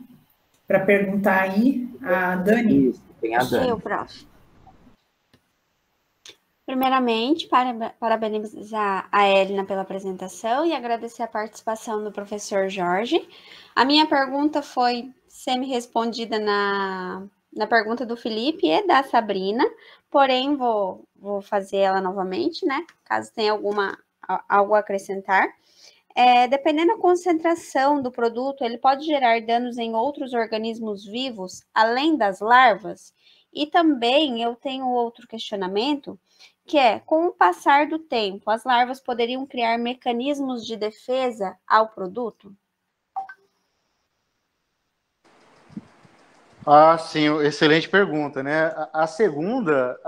para perguntar aí, a Dani. Isso, tem a Dani. Eu, prof. Primeiramente, parabenizar a Elina pela apresentação e agradecer a participação do professor Jorge. A minha pergunta foi semi-respondida na pergunta do Felipe e da Sabrina, porém vou fazer ela novamente, né? Caso tenha algo a acrescentar. Dependendo da concentração do produto, ele pode gerar danos em outros organismos vivos, além das larvas? E também eu tenho outro questionamento, que é, com o passar do tempo, as larvas poderiam criar mecanismos de defesa ao produto? Ah, sim, excelente pergunta, né? A segunda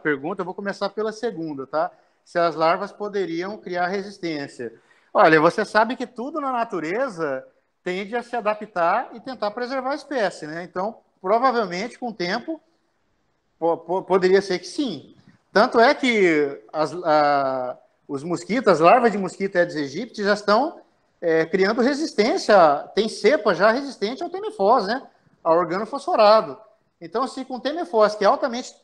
pergunta, eu vou começar pela segunda, tá? Se as larvas poderiam criar resistência. Olha, você sabe que tudo na natureza tende a se adaptar e tentar preservar a espécie, né? Então, provavelmente, com o tempo, poderia ser que sim. Tanto é que os mosquitos, as larvas de mosquito Aedes aegypti já estão criando resistência, tem cepa já resistente ao temefós, né? Ao organofosforado. Então, se com temefós, que é altamente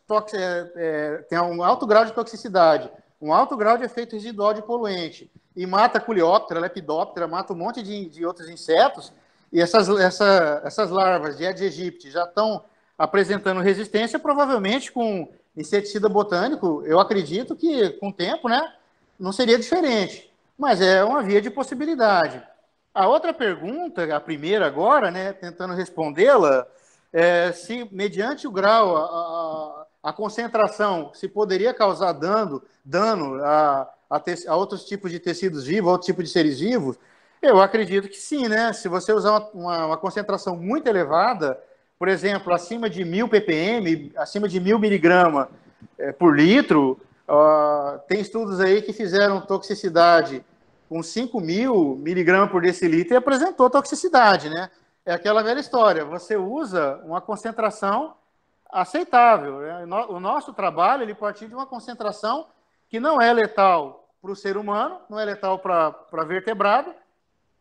tem um alto grau de toxicidade, um alto grau de efeito residual de poluente, e mata coleóptera, lepidóptera, mata um monte de outros insetos, e essas larvas de Aedes aegypti já estão apresentando resistência, provavelmente com inseticida botânico, eu acredito que com o tempo, né, não seria diferente, mas é uma via de possibilidade. A outra pergunta, a primeira agora, né, tentando respondê-la, se mediante o grau, a concentração, se poderia causar dano a outros tipos de tecidos vivos, a outros tipos de seres vivos, eu acredito que sim, né? Se você usar uma concentração muito elevada, por exemplo, acima de 1000 ppm, acima de 1000 miligramas por litro, tem estudos aí que fizeram toxicidade com 5.000 miligramas por decilitro e apresentou toxicidade, né? É aquela velha história, você usa uma concentração aceitável. O nosso trabalho, ele partiu de uma concentração que não é letal para o ser humano, não é letal para vertebrado,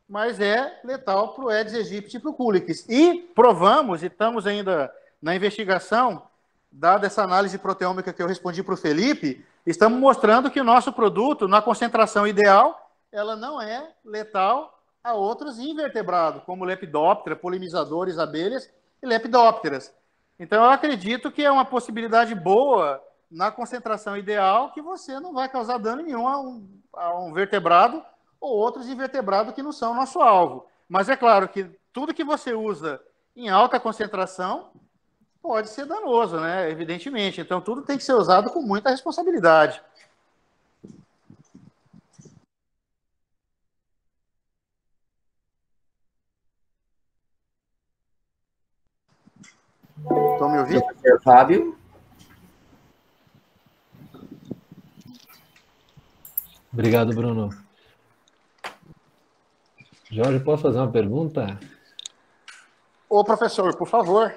mas é letal para o Aedes aegypti e para o Culex. E provamos, e estamos ainda na investigação, dada essa análise proteômica que eu respondi para o Felipe, estamos mostrando que o nosso produto, na concentração ideal, ela não é letal a outros invertebrados, como lepidóptera, polinizadores, abelhas e lepidópteras. Então, eu acredito que é uma possibilidade boa na concentração ideal que você não vai causar dano nenhum a um vertebrado ou outros invertebrados que não são nosso alvo. Mas é claro que tudo que você usa em alta concentração pode ser danoso, né? Evidentemente. Então, tudo tem que ser usado com muita responsabilidade. Estão me ouvindo? Professor Fábio. Obrigado, Bruno. Jorge, posso fazer uma pergunta? Ô, professor, por favor.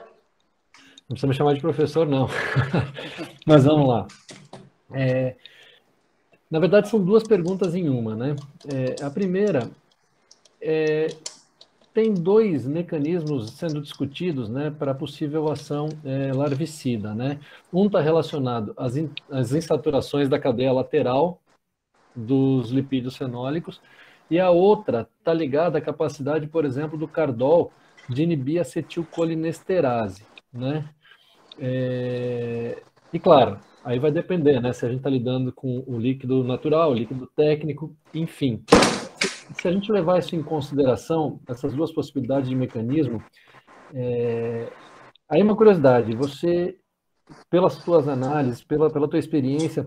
Não precisa me chamar de professor, não. Mas vamos lá. Na verdade, são duas perguntas em uma, né? A primeira tem dois mecanismos sendo discutidos, né, para possível ação larvicida, né? Um está relacionado às insaturações da cadeia lateral dos lipídios fenólicos e a outra está ligada à capacidade, por exemplo, do cardol de inibir acetilcolinesterase, né? E claro, aí vai depender, né? Se a gente está lidando com o líquido natural, o líquido técnico, enfim. se a gente levar isso em consideração, essas duas possibilidades de mecanismo, aí uma curiosidade, você, pelas suas análises, pela tua experiência,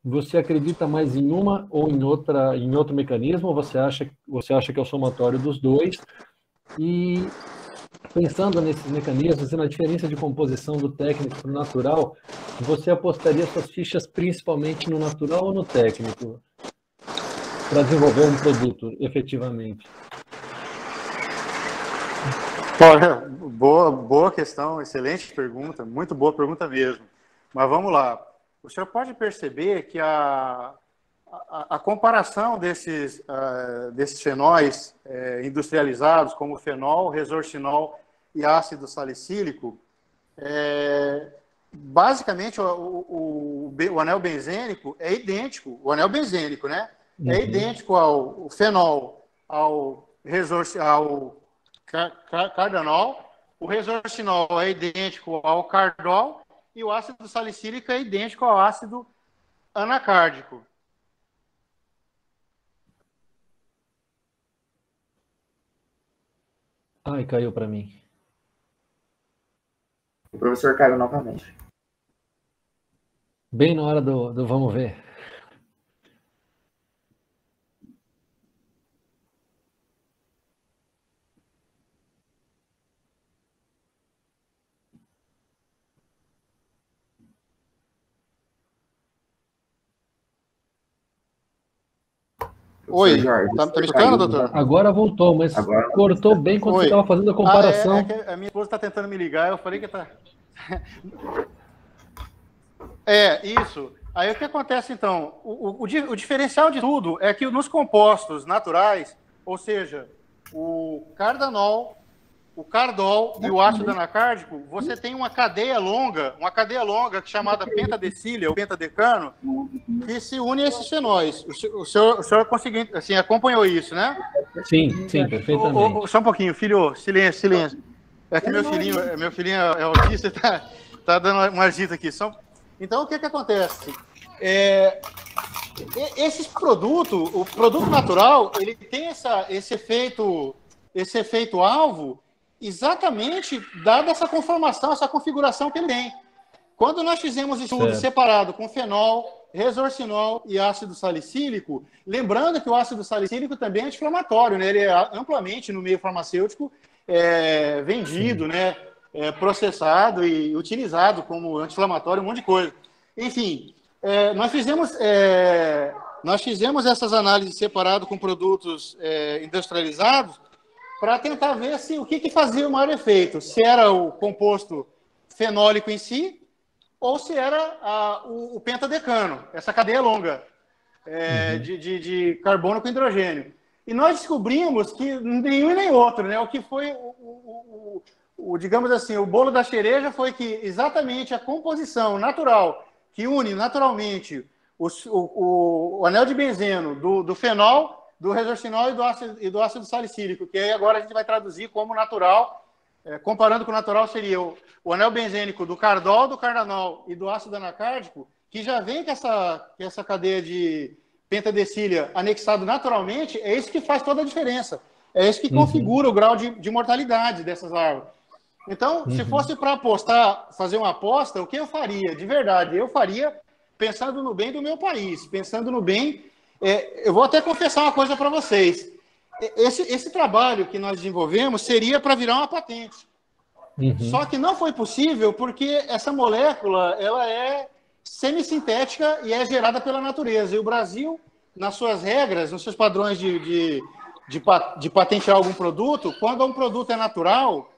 você acredita mais em uma ou em outro mecanismo, ou você acha que é o somatório dos dois? E pensando nesses mecanismos e na diferença de composição do técnico para o natural, você apostaria suas fichas principalmente no natural ou no técnico para desenvolver um produto efetivamente? Olha, boa questão, excelente pergunta, muito boa pergunta mesmo. Mas vamos lá. O senhor pode perceber que a comparação desses fenóis industrializados, como fenol, resorcinol e ácido salicílico, basicamente o anel benzênico é idêntico, o anel benzênico, né? É idêntico ao fenol, ao cardanol, o resorcinol é idêntico ao cardol e o ácido salicílico é idêntico ao ácido anacárdico. Ai, caiu para mim. O professor caiu novamente. Bem na hora do vamos ver. Oi, Jorge, tá me escutando, doutor? Agora voltou, mas cortou bem quando você estava fazendo a comparação. É que a minha esposa está tentando me ligar, eu falei que tá... Isso. Aí o que acontece, então? O diferencial de tudo é que nos compostos naturais, ou seja, o cardanol, o cardol e o ácido anacárdico, você tem uma cadeia longa chamada pentadecília ou pentadecano, que se une a esses fenóis. O senhor conseguiu, assim, acompanhou isso, né? Sim, perfeitamente. Só um pouquinho, filho, silêncio. É que meu filhinho é autista e tá dando uma agita aqui. Então, o que acontece? Esses produtos, o produto natural, ele tem esse efeito alvo exatamente dada essa conformação, essa configuração que ele tem. Quando nós fizemos estudo separado com fenol, resorcinol e ácido salicílico, lembrando que o ácido salicílico também é anti-inflamatório, né? Ele é amplamente no meio farmacêutico vendido, né? Processado e utilizado como anti-inflamatório, um monte de coisa. Enfim, nós fizemos essas análises separadas com produtos industrializados para tentar ver o que fazia o maior efeito, se era o composto fenólico em si, ou se era o pentadecano, essa cadeia longa de carbono com hidrogênio. E nós descobrimos que nenhum e nem outro, né? O que foi, digamos assim, o bolo da cereja foi que exatamente a composição natural, que une naturalmente o anel de benzeno do fenol, do resorcinol e do ácido salicílico, que aí agora a gente vai traduzir como natural, comparando com o natural seria o anel benzênico do cardol, do cardanol e do ácido anacárdico, que já vem com essa cadeia de pentadecília anexado naturalmente, é isso que faz toda a diferença. É isso que configura o grau de mortalidade dessas larvas. Então, se fosse para fazer uma aposta, o que eu faria? De verdade, eu faria pensando no bem do meu país, pensando no bem... eu vou até confessar uma coisa para vocês. Esse trabalho que nós desenvolvemos seria para virar uma patente. Só que não foi possível porque essa molécula ela é semissintética e é gerada pela natureza. E o Brasil, nas suas regras, nos seus padrões de patentear algum produto, quando um produto é natural,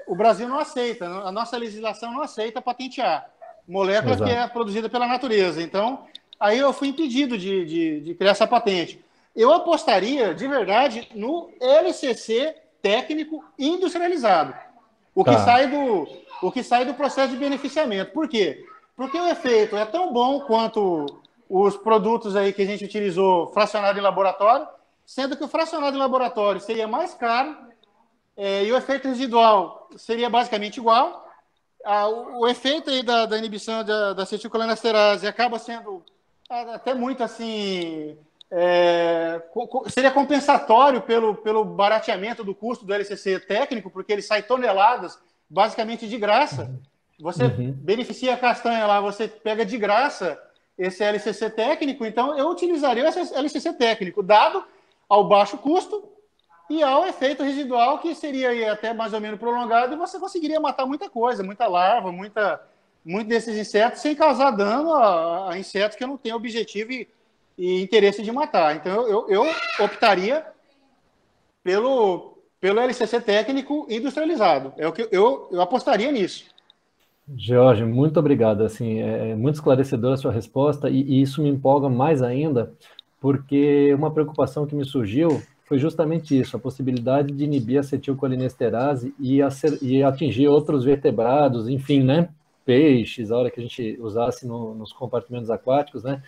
o Brasil não aceita, a nossa legislação não aceita patentear molécula que é produzida pela natureza. Então, aí eu fui impedido de criar essa patente. Eu apostaria, de verdade, no LCC técnico industrializado, o que sai do processo de beneficiamento. Por quê? Porque o efeito é tão bom quanto os produtos aí que a gente utilizou fracionado em laboratório, sendo que o fracionado em laboratório seria mais caro e o efeito residual seria basicamente igual. O efeito aí da inibição da acetilcolinesterase acaba sendo até muito assim seria compensatório pelo barateamento do custo do LCC técnico, porque ele sai toneladas, basicamente de graça. Você beneficia a castanha lá, você pega de graça esse LCC técnico, então eu utilizaria esse LCC técnico, dado ao baixo custo e ao efeito residual, que seria aí até mais ou menos prolongado, e você conseguiria matar muita coisa, muita larva, muito desses insetos, sem causar dano a insetos que eu não tenho objetivo e interesse de matar. Então, eu optaria pelo LCC técnico industrializado. Eu apostaria nisso. Jorge, muito obrigado. Assim, é muito esclarecedora a sua resposta e isso me empolga mais ainda, porque uma preocupação que me surgiu foi justamente isso, a possibilidade de inibir a acetilcolinesterase e atingir outros vertebrados, enfim, né? Peixes, a hora que a gente usasse nos compartimentos aquáticos, né?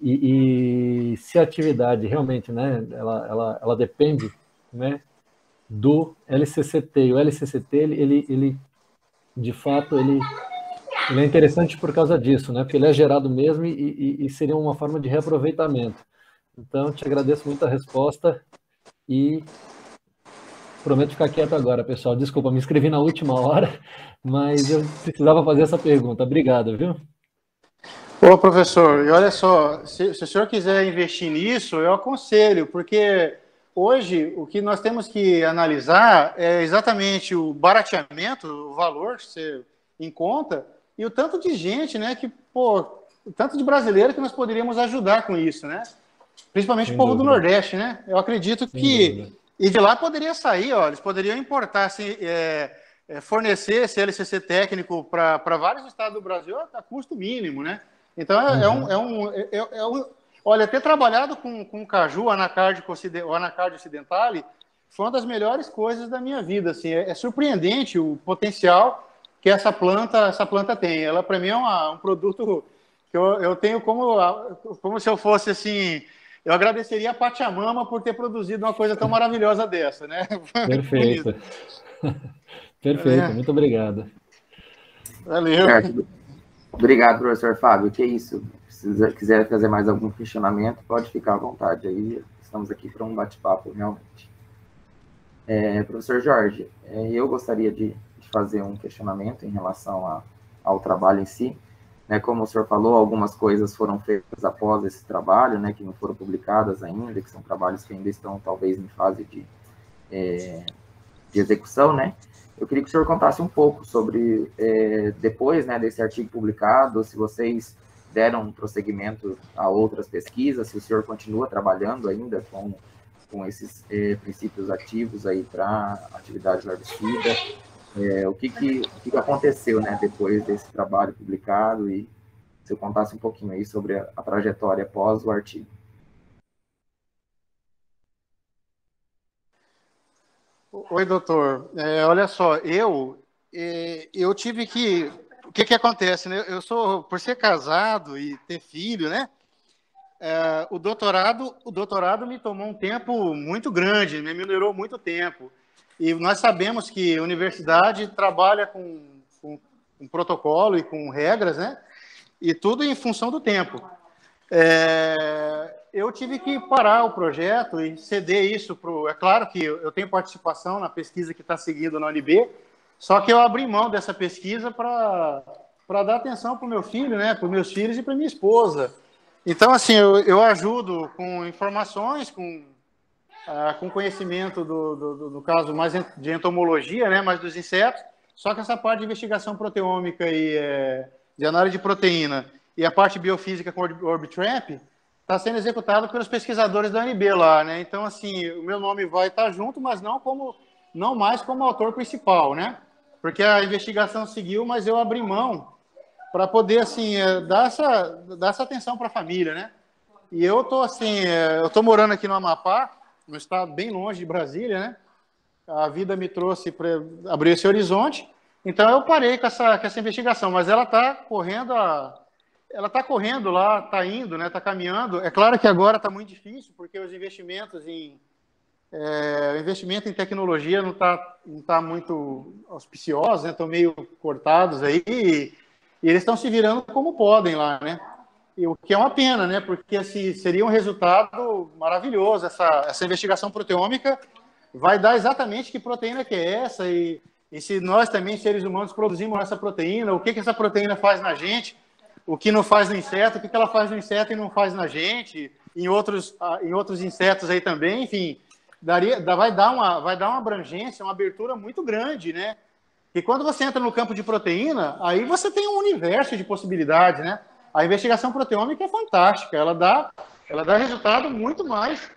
E se a atividade realmente, né, ela depende, né, do LCCT, e o LCCT, ele de fato, ele é interessante por causa disso, né, porque ele é gerado mesmo e seria uma forma de reaproveitamento. Então, te agradeço muito a resposta e prometo ficar quieto agora, pessoal. Desculpa, me inscrevi na última hora, mas eu precisava fazer essa pergunta. Obrigado, viu? Ô, professor, e olha só, se o senhor quiser investir nisso, eu aconselho, porque hoje o que nós temos que analisar é exatamente o barateamento, o valor que você encontra, e o tanto de gente, né, o tanto de brasileiro que nós poderíamos ajudar com isso, né? Principalmente o povo do Nordeste, né? Eu acredito que... E de lá poderia sair, ó, eles poderiam importar, assim, fornecer esse LCC técnico para vários estados do Brasil a custo mínimo, né? Então, olha, ter trabalhado com caju, o anacardio occidentale, foi uma das melhores coisas da minha vida. Assim, é surpreendente o potencial que essa planta tem. Ela, para mim, é um produto que eu tenho como se eu fosse, assim... Eu agradeceria a Pachamama por ter produzido uma coisa tão maravilhosa dessa, né? Perfeito. Perfeito, muito obrigado. Valeu. Certo. Obrigado, professor Fábio. Que isso? Se quiser fazer mais algum questionamento, pode ficar à vontade. Aí estamos aqui para um bate-papo, realmente. Professor Jorge, eu gostaria de fazer um questionamento em relação ao trabalho em si. Né, como o senhor falou, algumas coisas foram feitas após esse trabalho, né, que não foram publicadas ainda, que são trabalhos que ainda estão, talvez, em fase de execução, né? Eu queria que o senhor contasse um pouco sobre, depois, né, desse artigo publicado, se vocês deram um prosseguimento a outras pesquisas, se o senhor continua trabalhando ainda com esses princípios ativos aí para atividade larvicida, o que aconteceu, né, depois desse trabalho publicado, e se eu contasse um pouquinho aí sobre a trajetória após o artigo. Oi, doutor. Olha só, eu tive que... O que acontece, né? Eu sou, por ser casado e ter filho, né? O doutorado me tomou um tempo muito grande, me melhorou muito tempo. E nós sabemos que a universidade trabalha com protocolo e com regras, né? E tudo em função do tempo. Eu tive que parar o projeto e ceder isso para... É claro que eu tenho participação na pesquisa que está seguindo na UNB, só que eu abri mão dessa pesquisa para dar atenção para o meu filho, né? Para os meus filhos e para minha esposa. Então, assim, eu ajudo com informações, com conhecimento do caso mais de entomologia, né, mais dos insetos, só que essa parte de investigação proteômica e de análise de proteína e a parte biofísica com o Orbitrap está sendo executada pelos pesquisadores da UNB lá, né? Então, assim, o meu nome vai estar junto, mas não mais como autor principal, né? Porque a investigação seguiu, mas eu abri mão para poder, assim, dar essa atenção para a família, né? E eu tô morando aqui no Amapá, no estado bem longe de Brasília, né? A vida me trouxe para abrir esse horizonte, então eu parei com essa investigação, mas ela está correndo lá, está indo, né? Está caminhando. É claro que agora está muito difícil, porque os investimentos o investimento em tecnologia não tá muito auspicioso, né? Estão meio cortados aí, e eles estão se virando como podem lá, né? e o que é uma pena, né? Porque assim, seria um resultado maravilhoso. Essa investigação proteômica vai dar exatamente que proteína que é essa e se nós também, seres humanos, produzimos essa proteína, o que essa proteína faz na gente, o que não faz no inseto, o que ela faz no inseto e não faz na gente, em outros insetos aí também, enfim, vai dar uma abrangência, uma abertura muito grande, né? E quando você entra no campo de proteína, aí você tem um universo de possibilidades, né? A investigação proteômica é fantástica, ela dá resultados muito mais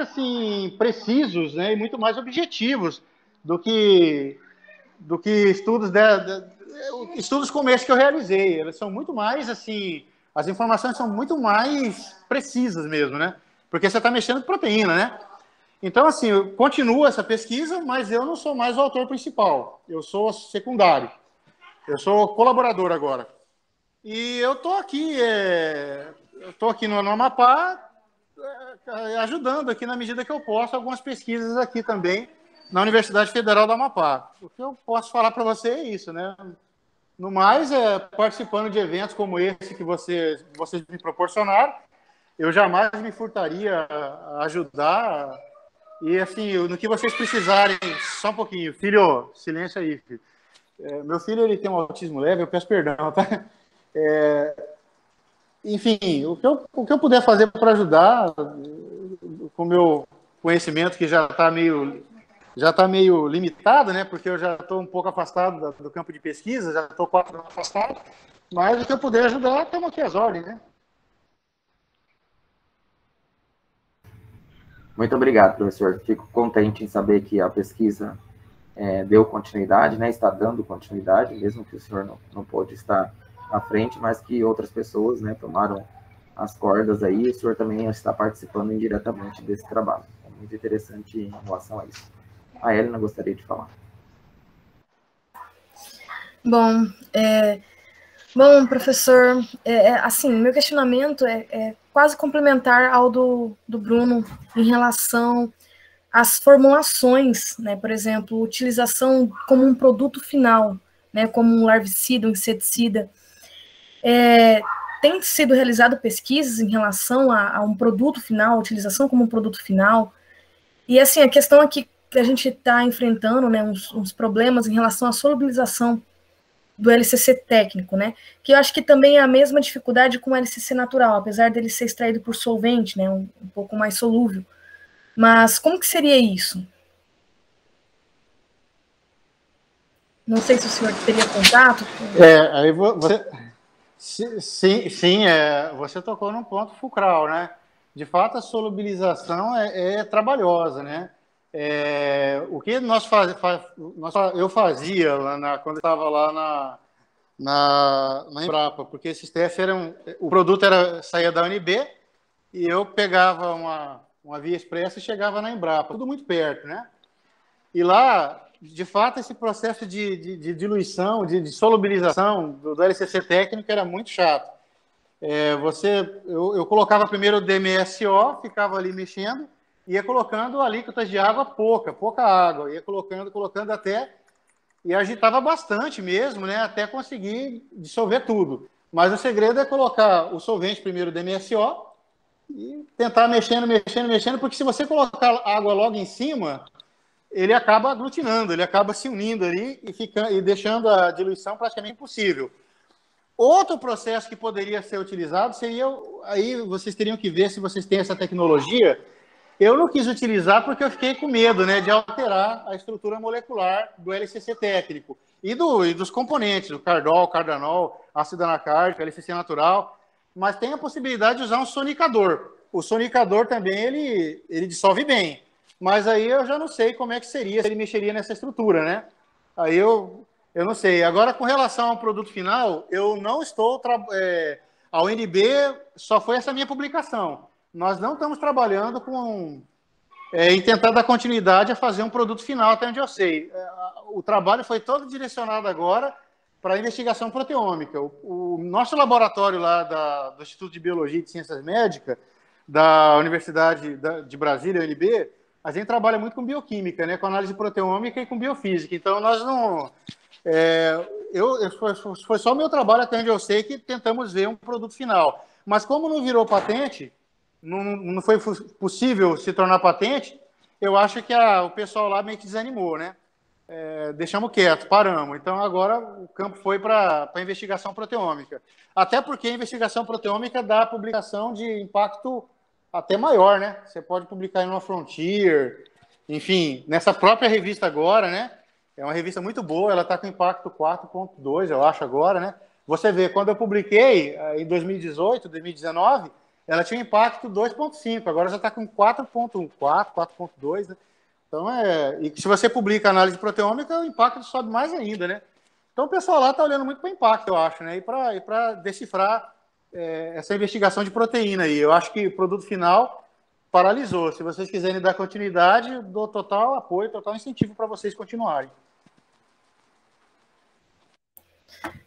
assim precisos, né? E muito mais objetivos do que estudos como esse que eu realizei. Elas são muito mais assim, as informações são muito mais precisas mesmo, né? Porque você está mexendo com proteína, né? Então, assim, eu continuo essa pesquisa, mas eu não sou mais o autor principal. Eu sou secundário. Eu sou colaborador agora. E eu estou aqui, no Amapá, ajudando aqui na medida que eu posso algumas pesquisas aqui também na Universidade Federal do Amapá. O que eu posso falar para você é isso, né? No mais, participando de eventos como esse que vocês me proporcionaram, eu jamais me furtaria a ajudar. E, assim, no que vocês precisarem, só um pouquinho. Filho, silêncio aí, filho. Meu filho, ele tem um autismo leve, eu peço perdão, tá? Enfim, o que eu puder fazer para ajudar, com o meu conhecimento, que já está meio limitado, né? Porque eu já estou um pouco afastado do campo de pesquisa, já estou 4 anos afastado, mas o que eu puder ajudar, estamos aqui às ordens, né? Muito obrigado, professor. Fico contente em saber que a pesquisa deu continuidade, né? Está dando continuidade, mesmo que o senhor não pôde estar à frente, mas que outras pessoas, né, tomaram as cordas aí, e o senhor também está participando indiretamente desse trabalho. É muito interessante em relação a isso. A Helena gostaria de falar. Bom, professor, assim, meu questionamento é quase complementar ao do Bruno em relação às formulações, né? Por exemplo, utilização como um produto final, né? Como um larvicida, um inseticida. Tem sido realizado pesquisas em relação a um produto final, utilização como um produto final. E, assim, a questão aqui que a gente está enfrentando, né, uns problemas em relação à solubilização do LCC técnico, né, que eu acho que também é a mesma dificuldade com o LCC natural, apesar dele ser extraído por solvente, né, um pouco mais solúvel. Mas como que seria isso? Não sei se o senhor teria contato. Aí você... Sim, você tocou num ponto fulcral, né? De fato, a solubilização é trabalhosa, né? O que eu fazia quando eu estava lá na Embrapa, porque esses testes o produto saía da UNB e eu pegava uma via expressa e chegava na Embrapa, tudo muito perto, né? E lá, de fato, esse processo de diluição, de solubilização do LCC técnico era muito chato. Eu colocava primeiro o DMSO, ficava ali mexendo, ia colocando alíquotas de água pouca água, ia colocando até, e agitava bastante mesmo, né, até conseguir dissolver tudo. Mas o segredo é colocar o solvente primeiro, o DMSO, e tentar mexendo, porque se você colocar água logo em cima, ele acaba aglutinando, ele acaba se unindo ali e deixando a diluição praticamente impossível. Outro processo que poderia ser utilizado seria, aí vocês teriam que ver se vocês têm essa tecnologia. Eu não quis utilizar porque eu fiquei com medo, né, de alterar a estrutura molecular do LCC técnico e dos componentes, o cardol, cardanol, ácido anacárdico, LCC natural, mas tem a possibilidade de usar um sonicador. O sonicador também, ele dissolve bem, mas aí eu já não sei como é que seria, se ele mexeria nessa estrutura, né? Aí eu não sei. Agora, com relação ao produto final, eu não estou... A UNB só foi essa minha publicação. Nós não estamos trabalhando em tentar dar continuidade a fazer um produto final, até onde eu sei. O trabalho foi todo direcionado agora para a investigação proteômica. O nosso laboratório lá do Instituto de Biologia e de Ciências Médicas, da Universidade de Brasília, UNB, a gente trabalha muito com bioquímica, né, com análise proteômica e com biofísica. Então, nós não... foi só o meu trabalho, até onde eu sei, que tentamos ver um produto final. Mas como não virou patente, não foi possível se tornar patente, eu acho que o pessoal lá meio que desanimou, né? Deixamos quieto, paramos. Então, agora o campo foi para a investigação proteômica. Até porque a investigação proteômica dá publicação de impacto até maior, né? Você pode publicar em uma Frontier, enfim, nessa própria revista agora, né? É uma revista muito boa, ela está com impacto 4.2, eu acho, agora, né? Você vê, quando eu publiquei em 2018, 2019, ela tinha impacto 2.5, agora já está com 4.4, 4.2, né? Então, e se você publica análise proteômica, o impacto sobe mais ainda, né? Então, o pessoal lá está olhando muito para o impacto, eu acho, né? E para decifrar essa investigação de proteína aí. Eu acho que o produto final paralisou. Se vocês quiserem dar continuidade, dou total apoio, total incentivo para vocês continuarem.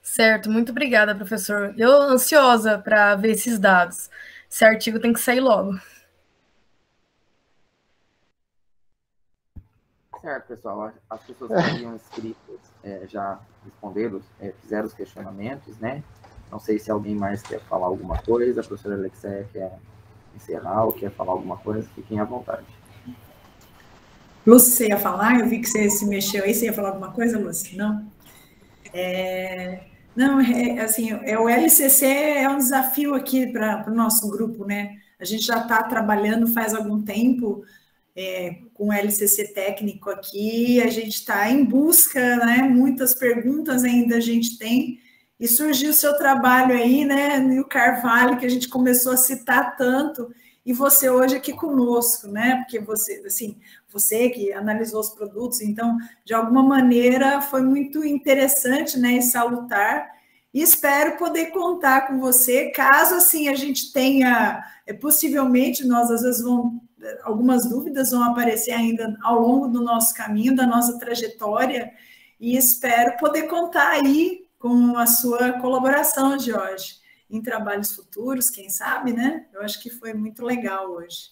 Certo, muito obrigada, professor. Eu ansiosa para ver esses dados. Esse artigo tem que sair logo. Certo, pessoal. As pessoas que haviam inscritas já responderam, fizeram os questionamentos, né? Não sei se alguém mais quer falar alguma coisa. A professora Alexia quer encerrar ou quer falar alguma coisa. Fiquem à vontade. Lúcia, você ia falar? Eu vi que você se mexeu aí. Você ia falar alguma coisa, Lúcia? Não? Não, assim, o LCC é um desafio aqui para o nosso grupo, né? A gente já está trabalhando faz algum tempo com o LCC técnico aqui, a gente está em busca, né? Muitas perguntas ainda a gente tem, e surgiu o seu trabalho aí, né? No Carvalho, que a gente começou a citar tanto, e você hoje aqui conosco, né? Porque você, assim, você que analisou os produtos, então, de alguma maneira, foi muito interessante, né? E salutar, e espero poder contar com você, caso, assim, a gente tenha, possivelmente, nós, às vezes, algumas dúvidas vão aparecer ainda ao longo do nosso caminho, da nossa trajetória, e espero poder contar aí com a sua colaboração, Jorge, em trabalhos futuros, quem sabe, né? Eu acho que foi muito legal hoje.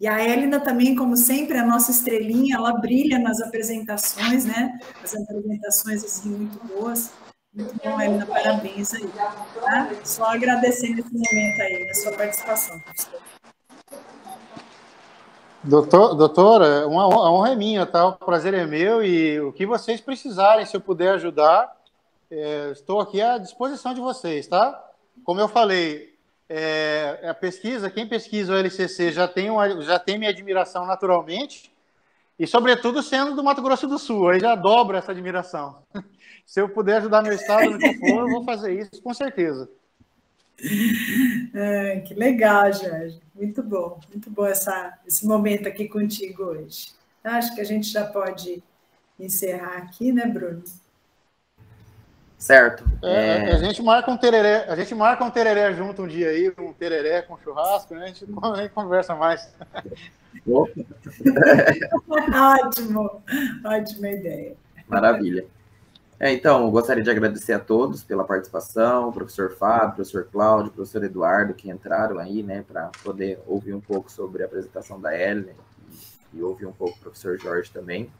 E a Elina também, como sempre, a nossa estrelinha, ela brilha nas apresentações, né? As apresentações, assim, muito boas. Muito bom, Elina, parabéns aí. Tá? Só agradecendo esse momento aí, a sua participação, professor. Doutora, a honra é minha, tá? O prazer é meu, e o que vocês precisarem, se eu puder ajudar, estou aqui à disposição de vocês, tá? Como eu falei, a pesquisa, quem pesquisa o LCC já tem minha admiração naturalmente, e sobretudo sendo do Mato Grosso do Sul, aí já dobra essa admiração. Se eu puder ajudar meu estado no que for, eu vou fazer isso com certeza. Que legal, Jorge. Muito bom esse momento aqui contigo hoje. Acho que a gente já pode encerrar aqui, né, Bruno? Certo. A gente marca um tereré junto um dia aí, um tereré com churrasco, né? A gente conversa mais. Ótima ideia. Maravilha. Então, eu gostaria de agradecer a todos pela participação, o professor Fábio, o professor Cláudio, o professor Eduardo, que entraram aí, né, para poder ouvir um pouco sobre a apresentação da Ellen e ouvir um pouco o professor Jorge também.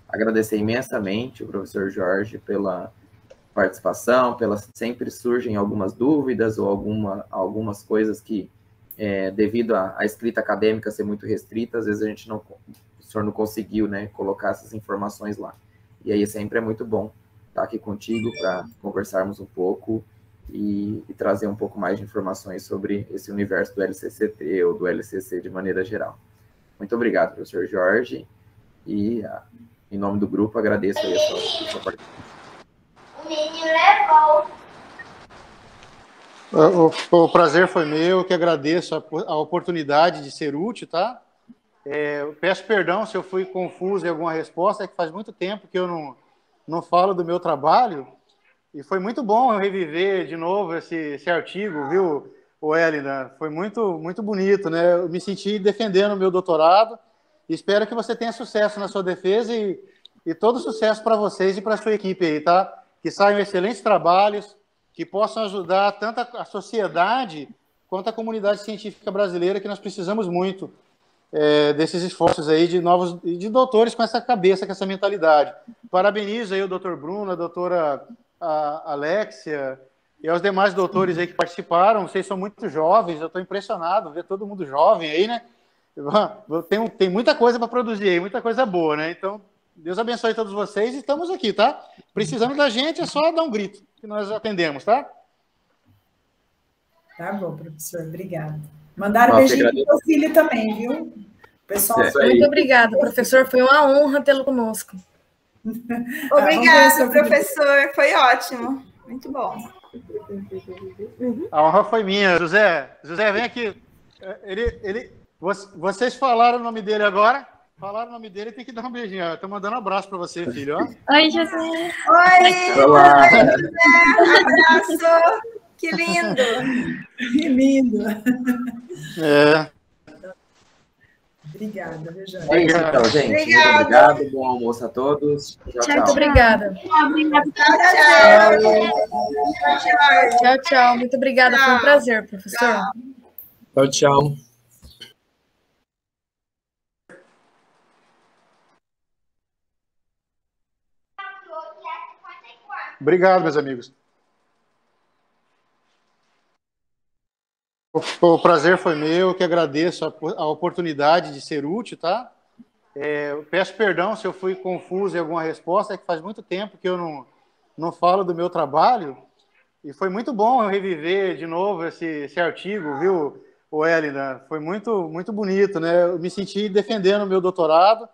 Agradecer imensamente o professor Jorge pela participação, sempre surgem algumas dúvidas ou algumas coisas que, devido à escrita acadêmica ser muito restrita, às vezes o senhor não conseguiu, né, colocar essas informações lá. E aí sempre é muito bom estar aqui contigo para conversarmos um pouco e trazer um pouco mais de informações sobre esse universo do LCCT ou do LCC de maneira geral. Muito obrigado, professor Jorge, e em nome do grupo agradeço aí a sua participação. O prazer foi meu, que agradeço a oportunidade de ser útil, tá? Eu peço perdão se eu fui confuso em alguma resposta, é que faz muito tempo que eu não falo do meu trabalho, e foi muito bom eu reviver de novo esse artigo, viu, Elina? Foi muito, muito bonito, né? Eu me senti defendendo o meu doutorado, e espero que você tenha sucesso na sua defesa e todo sucesso para vocês e para a sua equipe aí, tá? Que saiam excelentes trabalhos, que possam ajudar tanto a sociedade quanto a comunidade científica brasileira, que nós precisamos muito desses esforços aí de doutores com essa cabeça, com essa mentalidade. Parabenizo aí o doutor Bruno, a doutora a Alexia e aos demais doutores aí que participaram. Vocês são muito jovens, eu estou impressionado ver todo mundo jovem aí, né? Tem muita coisa para produzir aí, muita coisa boa, né? Então, Deus abençoe todos vocês e estamos aqui, tá? Precisando da gente, é só dar um grito, que nós atendemos, tá? Tá bom, professor, obrigada. Mandaram beijinho para o seu filho também, viu? Pessoal, muito obrigada, professor, foi uma honra tê-lo conosco. Obrigada, professor, foi ótimo, muito bom. A honra foi minha. José, vem aqui. Vocês falaram o nome dele agora? Falaram o nome dele, tem que dar um beijinho. Estou mandando um abraço para você, filho. Ó. Oi, José. Oi, olá. José. Abraço. Que lindo. Que lindo. É. Obrigada, Beijo. É isso, então, gente. Obrigada. Muito obrigado. Bom almoço a todos. Tchau. Muito obrigada. Tchau. Muito obrigada. Foi um prazer, professor. Tchau. Obrigado, meus amigos. O prazer foi meu, que agradeço a oportunidade de ser útil, tá? Eu peço perdão se eu fui confuso em alguma resposta, é que faz muito tempo que eu não falo do meu trabalho, e foi muito bom eu reviver de novo esse artigo, viu, Elina? Foi muito, muito bonito, né? Eu me senti defendendo o meu doutorado,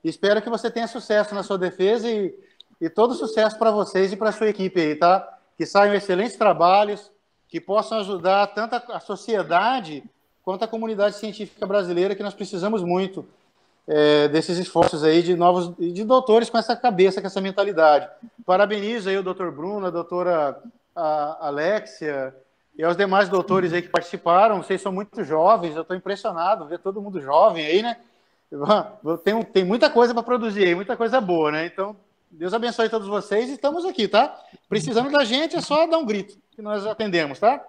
e espero que você tenha sucesso na sua defesa e todo sucesso para vocês e para a sua equipe aí, tá? Que saiam excelentes trabalhos, que possam ajudar tanto a sociedade quanto a comunidade científica brasileira, que nós precisamos muito desses esforços aí de doutores com essa cabeça, com essa mentalidade. Parabenizo aí o doutor Bruno, a doutora Alexia e aos demais doutores aí que participaram. Vocês são muito jovens, eu estou impressionado ver todo mundo jovem aí, né? Tem muita coisa para produzir aí, muita coisa boa, né? Então, Deus abençoe todos vocês e estamos aqui, tá? Precisando da gente, é só dar um grito, que nós atendemos, tá?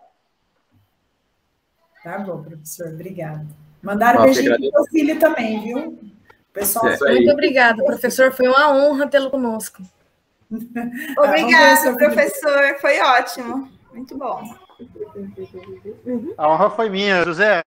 Tá bom, professor, obrigada. Mandaram beijinho para o seu filho também, viu? Pessoal, muito obrigada, professor, foi uma honra tê-lo conosco. Obrigada, professor, foi ótimo, muito bom. A honra foi minha, José.